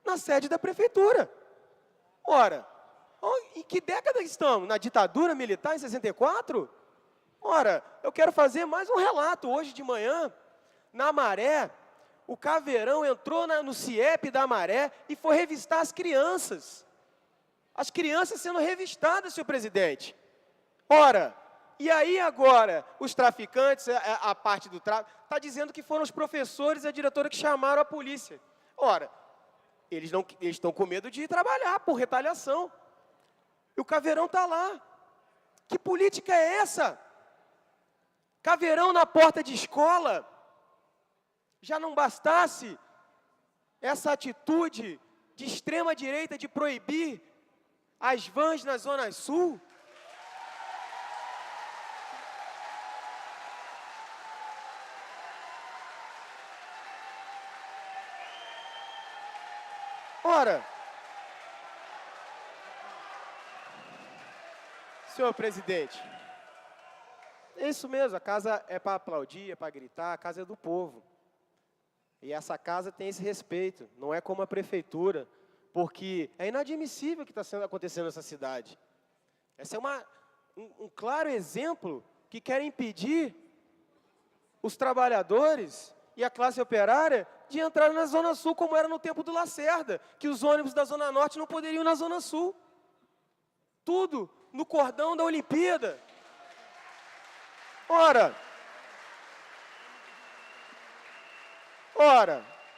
na sede da prefeitura. Ora, em que década estamos? Na ditadura militar, em 64? Ora, eu quero fazer mais um relato. Hoje de manhã, na Maré, o Caveirão entrou no CIEP da Maré e foi revistar as crianças. As crianças sendo revistadas, senhor presidente. Ora, e aí agora, os traficantes, a parte do tráfico, está dizendo que foram os professores e a diretora que chamaram a polícia. Ora, eles estão com medo de ir trabalhar por retaliação. E o caveirão está lá. Que política é essa? Caveirão na porta de escola. Já não bastasse essa atitude de extrema direita de proibir as vans na Zona Sul? Ora, senhor presidente, é isso mesmo, a casa é para aplaudir, é para gritar, a casa é do povo. E essa casa tem esse respeito, não é como a prefeitura, porque é inadmissível o que está acontecendo nessa cidade. Esse é um claro exemplo que quer impedir os trabalhadores e a classe operária de entrar na Zona Sul, como era no tempo do Lacerda, que os ônibus da Zona Norte não poderiam ir na Zona Sul. Tudo no cordão da Olimpíada. Ora,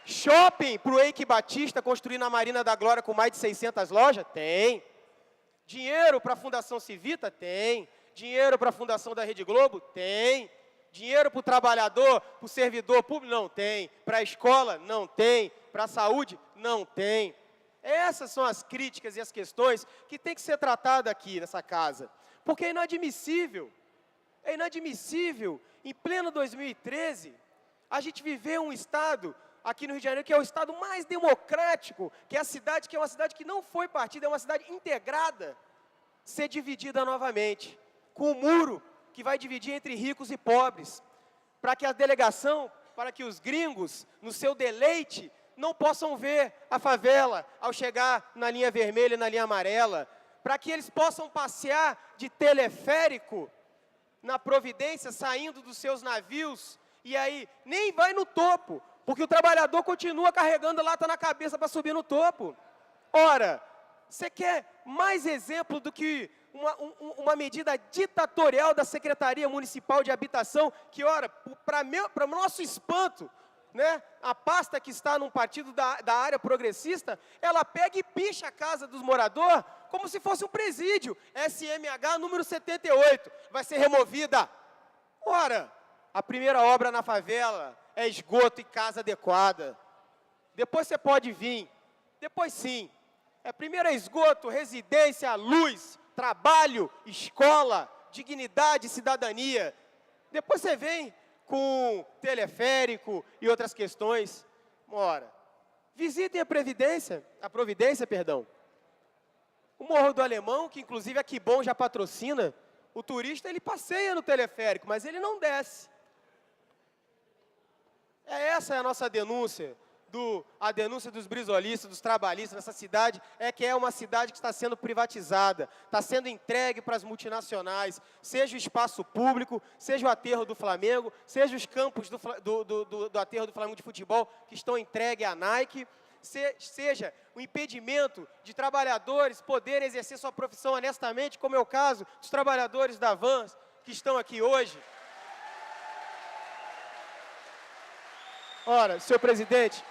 shopping para o Eike Batista construir na Marina da Glória com mais de 600 lojas? Tem. Dinheiro para a Fundação Civita? Tem. Dinheiro para a Fundação da Rede Globo? Tem. Dinheiro para o trabalhador, para o servidor público? Não tem. Para a escola? Não tem. Para a saúde? Não tem. Essas são as críticas e as questões que tem que ser tratadas aqui nessa casa. Porque é inadmissível, em pleno 2013, a gente viver um estado aqui no Rio de Janeiro que é o estado mais democrático, que é uma cidade que não foi partida, é uma cidade integrada, ser dividida novamente, com um muro que vai dividir entre ricos e pobres, para que a delegação, para que os gringos, no seu deleite, não possam ver a favela ao chegar na linha vermelha e na linha amarela, para que eles possam passear de teleférico na Providência, saindo dos seus navios, e aí nem vai no topo, porque o trabalhador continua carregando lata na cabeça para subir no topo. Ora, você quer mais exemplo do que uma medida ditatorial da Secretaria Municipal de Habitação, que, ora, para nosso espanto, né, a pasta que está num partido da área progressista, ela pega e picha a casa dos moradores como se fosse um presídio. SMH número 78, vai ser removida. Ora, a primeira obra na favela é esgoto e casa adequada. Depois você pode vir, depois sim. Primeiro é esgoto, residência, luz, trabalho, escola, dignidade, cidadania. Depois você vem com teleférico e outras questões. Ora, visitem a Providência, o Morro do Alemão, que inclusive a Quibom já patrocina. O turista, ele passeia no teleférico, mas ele não desce. Essa é a nossa denúncia, a denúncia dos brisolistas, dos trabalhistas nessa cidade, é que é uma cidade que está sendo privatizada, está sendo entregue para as multinacionais, seja o espaço público, seja o aterro do Flamengo, seja os campos do aterro do Flamengo de futebol, que estão entregues à Nike, seja o impedimento de trabalhadores poderem exercer sua profissão honestamente, como é o caso dos trabalhadores da Vans, que estão aqui hoje. Ora, senhor presidente,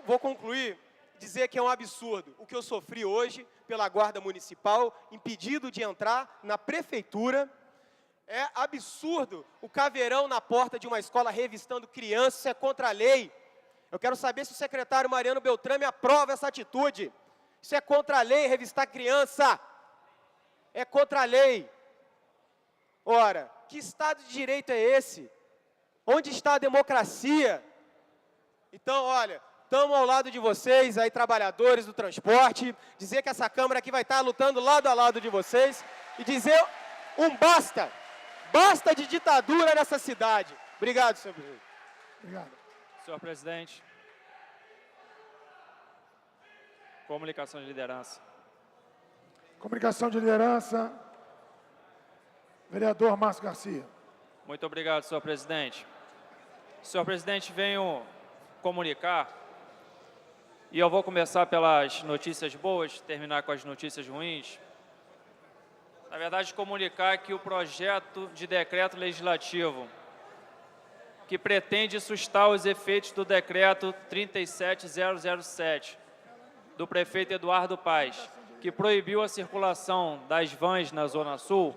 vou concluir, dizer que é um absurdo o que eu sofri hoje pela Guarda Municipal, impedido de entrar na prefeitura. É absurdo o caveirão na porta de uma escola revistando crianças, isso é contra a lei. Eu quero saber se o secretário Mariano Beltrame aprova essa atitude. Isso é contra a lei, revistar criança. É contra a lei. Ora, que Estado de Direito é esse? Onde está a democracia? Então, olha, estamos ao lado de vocês, aí, trabalhadores do transporte, dizer que essa Câmara aqui vai estar lutando lado a lado de vocês e dizer basta. Basta de ditadura nessa cidade. Obrigado, senhor presidente. Obrigado. Senhor presidente, comunicação de liderança. Comunicação de liderança, vereador Márcio Garcia. Muito obrigado, senhor presidente. Senhor presidente, venho comunicar, e eu vou começar pelas notícias boas, terminar com as notícias ruins. na verdade, comunicar que o projeto de decreto legislativo que pretende sustar os efeitos do decreto 37007 do prefeito Eduardo Paes, que proibiu a circulação das vans na Zona Sul,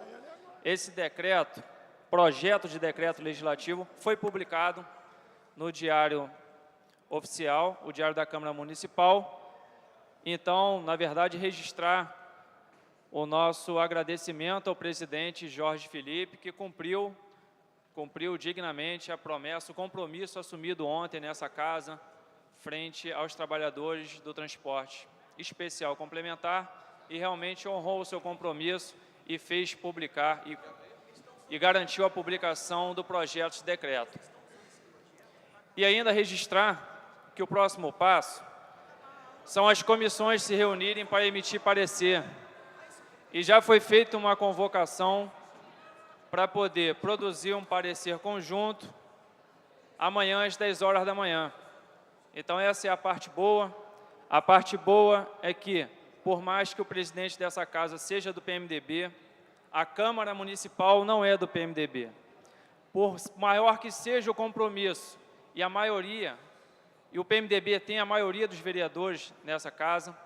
esse decreto, projeto de decreto legislativo, foi publicado no Diário Oficial, o Diário da Câmara Municipal. Então, na verdade, registrar o nosso agradecimento ao presidente Jorge Felipe, que cumpriu dignamente a promessa, o compromisso assumido ontem nessa casa, frente aos trabalhadores do transporte especial complementar, e realmente honrou o seu compromisso e fez publicar e garantiu a publicação do projeto de decreto. E ainda registrar que o próximo passo são as comissões se reunirem para emitir parecer. E já foi feita uma convocação para poder produzir um parecer conjunto amanhã às 10 horas da manhã. Então essa é a parte boa. A parte boa é que, por mais que o presidente dessa casa seja do PMDB, a Câmara Municipal não é do PMDB. Por maior que seja o compromisso e a maioria, e o PMDB tem a maioria dos vereadores nessa casa,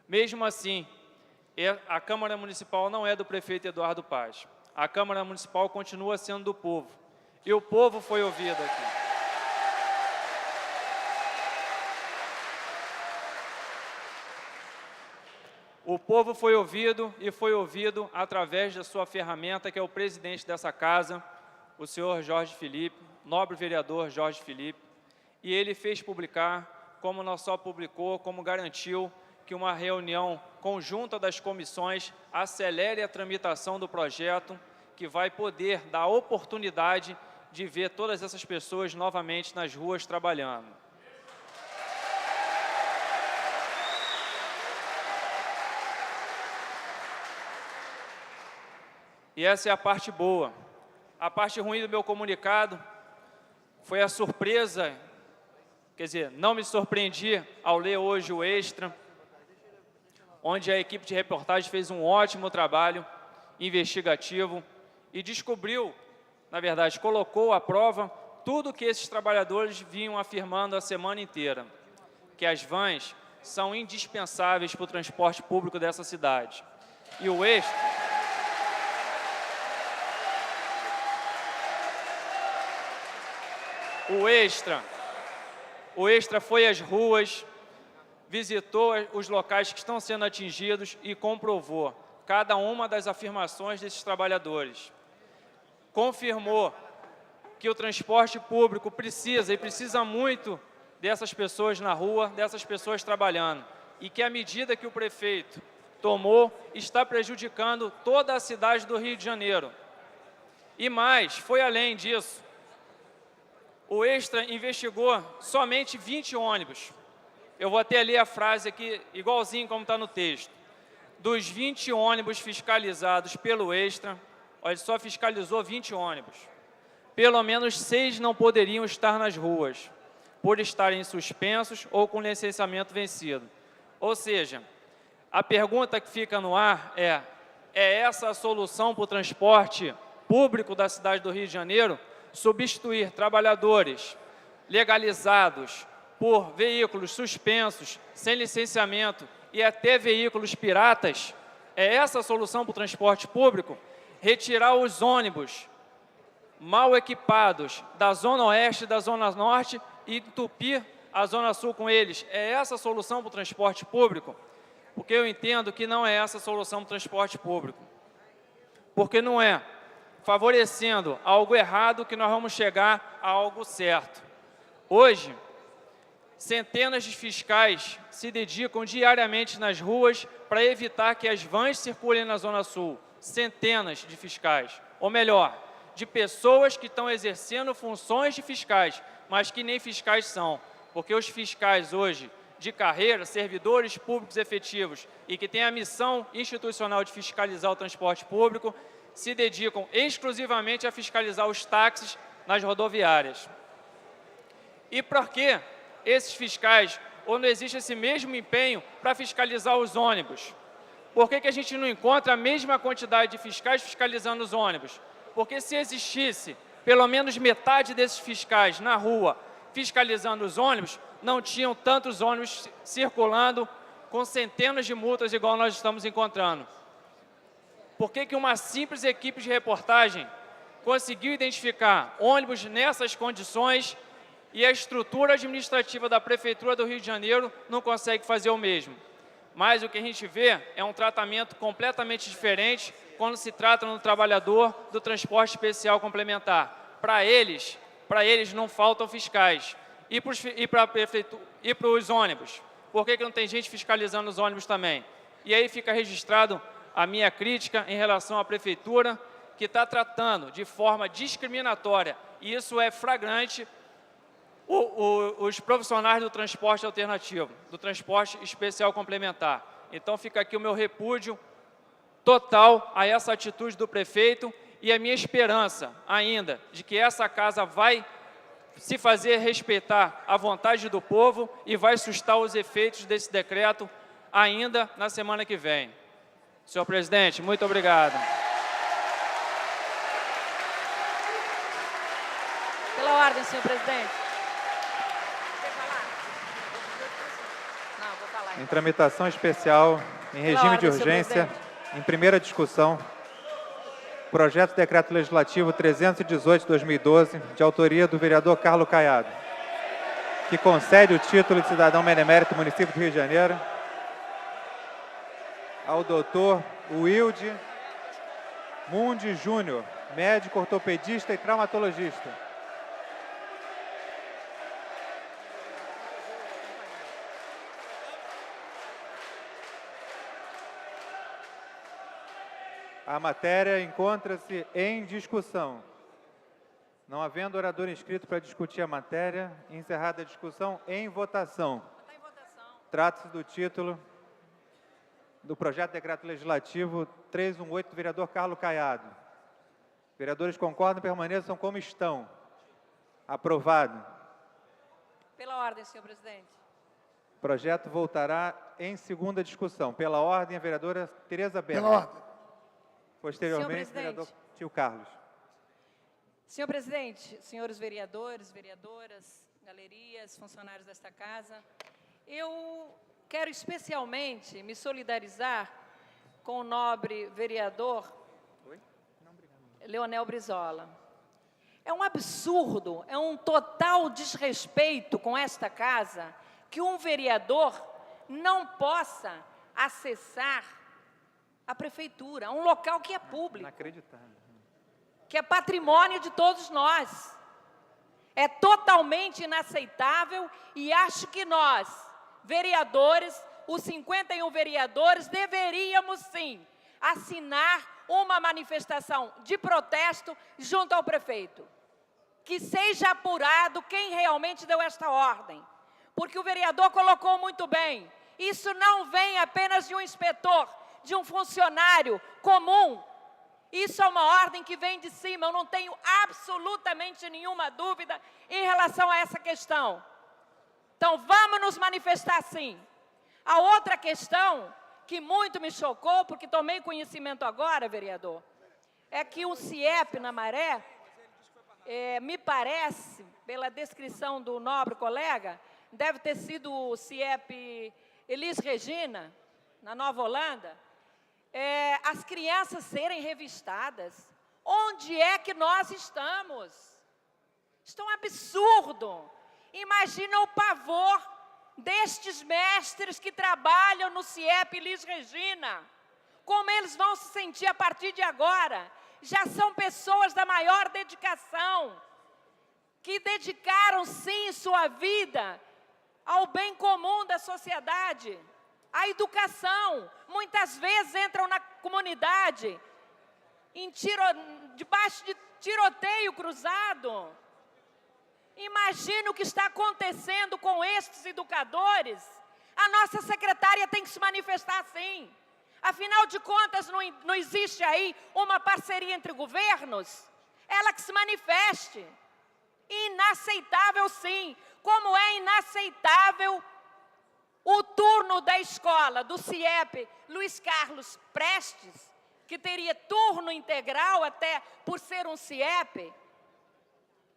mesmo assim, a Câmara Municipal não é do prefeito Eduardo Paes. A Câmara Municipal continua sendo do povo. E o povo foi ouvido aqui. O povo foi ouvido e foi ouvido através da sua ferramenta, que é o presidente dessa casa, o senhor Jorge Felipe, nobre vereador Jorge Felipe, e ele fez publicar, como não só publicou, como garantiu que uma reunião conjunta das comissões acelere a tramitação do projeto, que vai poder dar oportunidade de ver todas essas pessoas novamente nas ruas trabalhando. E essa é a parte boa. A parte ruim do meu comunicado foi a surpresa, quer dizer, não me surpreendi ao ler hoje o Extra, onde a equipe de reportagem fez um ótimo trabalho investigativo e descobriu, na verdade, colocou à prova tudo que esses trabalhadores vinham afirmando a semana inteira, que as vans são indispensáveis para o transporte público dessa cidade. E o Extra foi às ruas, visitou os locais que estão sendo atingidos e comprovou cada uma das afirmações desses trabalhadores. Confirmou que o transporte público precisa muito dessas pessoas na rua, dessas pessoas trabalhando, e que a medida que o prefeito tomou está prejudicando toda a cidade do Rio de Janeiro. E mais, foi além disso. O Extra investigou somente 20 ônibus. Eu vou até ler a frase aqui, igualzinho como está no texto. Dos 20 ônibus fiscalizados pelo Extra, ele só fiscalizou 20 ônibus. Pelo menos 6 não poderiam estar nas ruas, por estarem suspensos ou com licenciamento vencido. Ou seja, a pergunta que fica no ar é essa a solução para o transporte público da cidade do Rio de Janeiro? Substituir trabalhadores legalizados por veículos suspensos, sem licenciamento e até veículos piratas? É essa a solução para o transporte público? Retirar os ônibus mal equipados da Zona Oeste e da Zona Norte e entupir a Zona Sul com eles? É essa a solução para o transporte público? Porque eu entendo que não é essa a solução para o transporte público. Porque não é favorecendo algo errado que nós vamos chegar a algo certo. Hoje, centenas de fiscais se dedicam diariamente nas ruas para evitar que as vans circulem na Zona Sul. Centenas de fiscais, ou melhor, de pessoas que estão exercendo funções de fiscais, mas que nem fiscais são. Porque os fiscais hoje, de carreira, servidores públicos efetivos e que têm a missão institucional de fiscalizar o transporte público, se dedicam exclusivamente a fiscalizar os táxis nas rodoviárias. E por que esses fiscais, ou não existe esse mesmo empenho para fiscalizar os ônibus? Por que a gente não encontra a mesma quantidade de fiscais fiscalizando os ônibus? Porque se existisse pelo menos metade desses fiscais na rua fiscalizando os ônibus, não tinham tantos ônibus circulando com centenas de multas igual nós estamos encontrando. Por que uma simples equipe de reportagem conseguiu identificar ônibus nessas condições e a estrutura administrativa da Prefeitura do Rio de Janeiro não consegue fazer o mesmo? Mas o que a gente vê é um tratamento completamente diferente quando se trata no trabalhador do transporte especial complementar. Para eles não faltam fiscais. E para os ônibus? Por que não tem gente fiscalizando os ônibus também? E aí fica registrado a minha crítica em relação à Prefeitura, que está tratando de forma discriminatória, e isso é flagrante, os profissionais do transporte alternativo, do transporte especial complementar. Então fica aqui o meu repúdio total a essa atitude do prefeito e a minha esperança ainda de que essa casa vai se fazer respeitar a vontade do povo e vai sustar os efeitos desse decreto ainda na semana que vem. Senhor presidente, muito obrigado. Pela ordem, senhor presidente. Quer falar? Não, vou falar. Em tramitação especial, em regime de urgência, em primeira discussão, projeto de decreto legislativo 318/2012, de autoria do vereador Carlos Caiado, que concede o título de cidadão benemérito do município do Rio de Janeiro ao doutor Wilde Mundi Júnior, médico ortopedista e traumatologista. A matéria encontra-se em discussão. Não havendo orador inscrito para discutir a matéria, encerrada a discussão, em votação. Trata-se do título do projeto de decreto legislativo 318 do vereador Carlos Caiado. Vereadores concordam, permaneçam como estão. Aprovado. Pela ordem, senhor presidente. O projeto voltará em segunda discussão. Pela ordem, a vereadora Tereza Berta. Pela ordem. Posteriormente, o vereador Tio Carlos. Senhor presidente, senhores vereadores, vereadoras, galerias, funcionários desta casa, eu quero especialmente me solidarizar com o nobre vereador Leonel Brizola. É um absurdo, é um total desrespeito com esta casa que um vereador não possa acessar a prefeitura, um local que é público, Inacreditável. que é patrimônio de todos nós. É totalmente inaceitável e acho que nós, vereadores, os 51 vereadores, deveríamos sim assinar uma manifestação de protesto junto ao prefeito. Que seja apurado quem realmente deu esta ordem. Porque o vereador colocou muito bem, isso não vem apenas de um inspetor, de um funcionário comum. Isso é uma ordem que vem de cima, eu não tenho absolutamente nenhuma dúvida em relação a essa questão. Então, vamos nos manifestar sim. A outra questão, que muito me chocou, porque tomei conhecimento agora, vereador, é que o CIEP na Maré, me parece, pela descrição do nobre colega, deve ter sido o CIEP Elis Regina, na Nova Holanda, as crianças serem revistadas. Onde é que nós estamos? Isto é um absurdo. Imagina o pavor destes mestres que trabalham no CIEP Elis Regina. Como eles vão se sentir a partir de agora? Já são pessoas da maior dedicação, que dedicaram sim sua vida ao bem comum da sociedade. A educação, muitas vezes entram na comunidade debaixo de tiroteio cruzado. Imagina o que está acontecendo com estes educadores. A nossa secretária tem que se manifestar assim. Afinal de contas, não existe aí uma parceria entre governos? Ela que se manifeste. Inaceitável sim, como é inaceitável o turno da escola do CIEP Luiz Carlos Prestes, que teria turno integral até por ser um CIEP,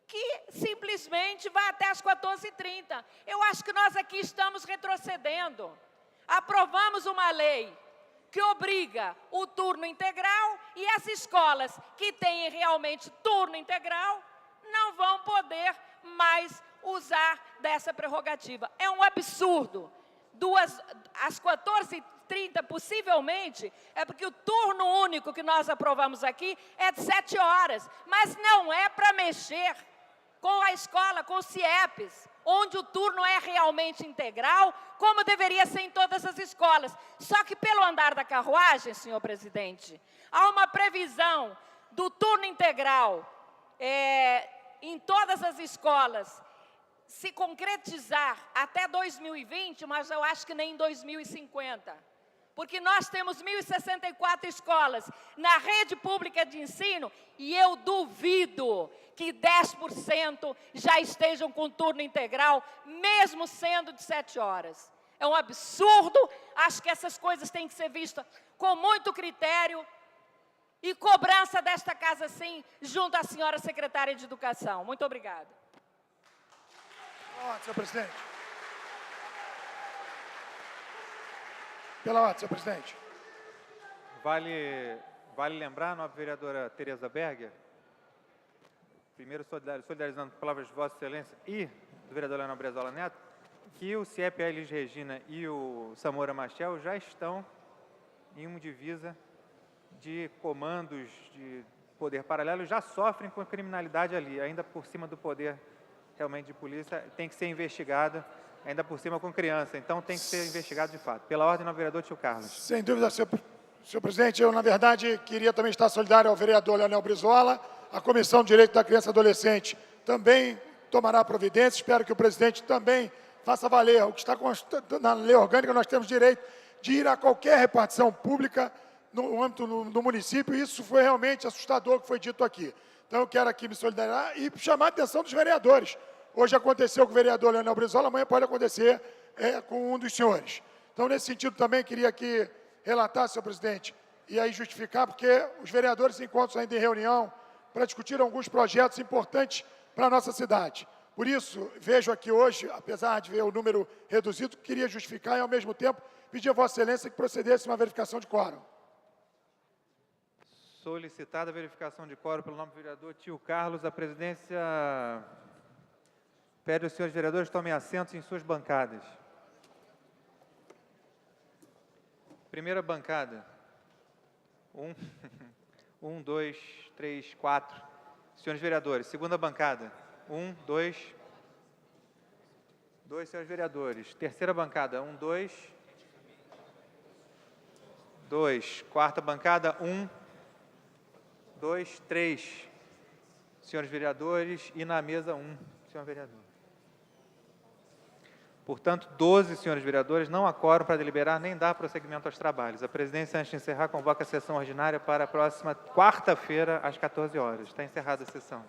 que simplesmente vai até às 14h30. Eu acho que nós aqui estamos retrocedendo. Aprovamos uma lei que obriga o turno integral e as escolas que têm realmente turno integral não vão poder mais usar dessa prerrogativa. É um absurdo. Às 14h30, possivelmente, é porque o turno único que nós aprovamos aqui é de 7 horas, mas não é para mexer com a escola, com os CIEPs, onde o turno é realmente integral, como deveria ser em todas as escolas. Só que pelo andar da carruagem, senhor presidente, há uma previsão do turno integral em todas as escolas se concretizar até 2020, mas eu acho que nem em 2050. Porque nós temos 1.064 escolas na rede pública de ensino e eu duvido que 10% já estejam com turno integral, mesmo sendo de 7 horas. É um absurdo, acho que essas coisas têm que ser vistas com muito critério e cobrança desta casa, sim, junto à senhora secretária de Educação. Muito obrigada. Pela ordem, senhor presidente. Pela ordem, senhor presidente. Vale lembrar, nova vereadora Tereza Berger, primeiro solidarizando com palavras de Vossa Excelência e do vereador Leonel Brezola Neto, que o CIEP Elis Regina e o Samora Machel já estão em uma divisa de comandos de poder paralelo, já sofrem com a criminalidade ali, ainda por cima do poder realmente de polícia, tem que ser investigado, ainda por cima com criança, então tem que ser investigado de fato. Pela ordem, novo vereador Tio Carlos. Sem dúvida, senhor presidente, eu, na verdade, queria também estar solidário ao vereador Leonel Brizola. A Comissão de Direito da Criança e Adolescente também tomará providência. Espero que o presidente também faça valer o que está na lei orgânica. Nós temos direito de ir a qualquer repartição pública no âmbito do município. Isso foi realmente assustador, que foi dito aqui. Então, eu quero aqui me solidarizar e chamar a atenção dos vereadores. Hoje aconteceu com o vereador Leonel Brizola, amanhã pode acontecer com um dos senhores. Então, nesse sentido, também queria aqui relatar, senhor presidente, e aí justificar, porque os vereadores se encontram ainda em reunião para discutir alguns projetos importantes para a nossa cidade. Por isso, vejo aqui hoje, apesar de ver o número reduzido, queria justificar e, ao mesmo tempo, pedir a Vossa Excelência que procedesse uma verificação de quórum. Solicitada a verificação de quórum pelo nobre vereador Tio Carlos, a presidência pede aos senhores vereadores tomem assentos em suas bancadas. Primeira bancada. 1, 2, 3, 4. Senhores vereadores. Segunda bancada. 1, 2. 2, senhores vereadores. Terceira bancada. 1, 2. 2. Quarta bancada. 1, 2, 3. Senhores vereadores. E na mesa 1, senhor vereador. Portanto, 12 senhores vereadores não há quórum para deliberar nem dar prosseguimento aos trabalhos. A presidência, antes de encerrar, convoca a sessão ordinária para a próxima quarta-feira, às 14 horas. Está encerrada a sessão.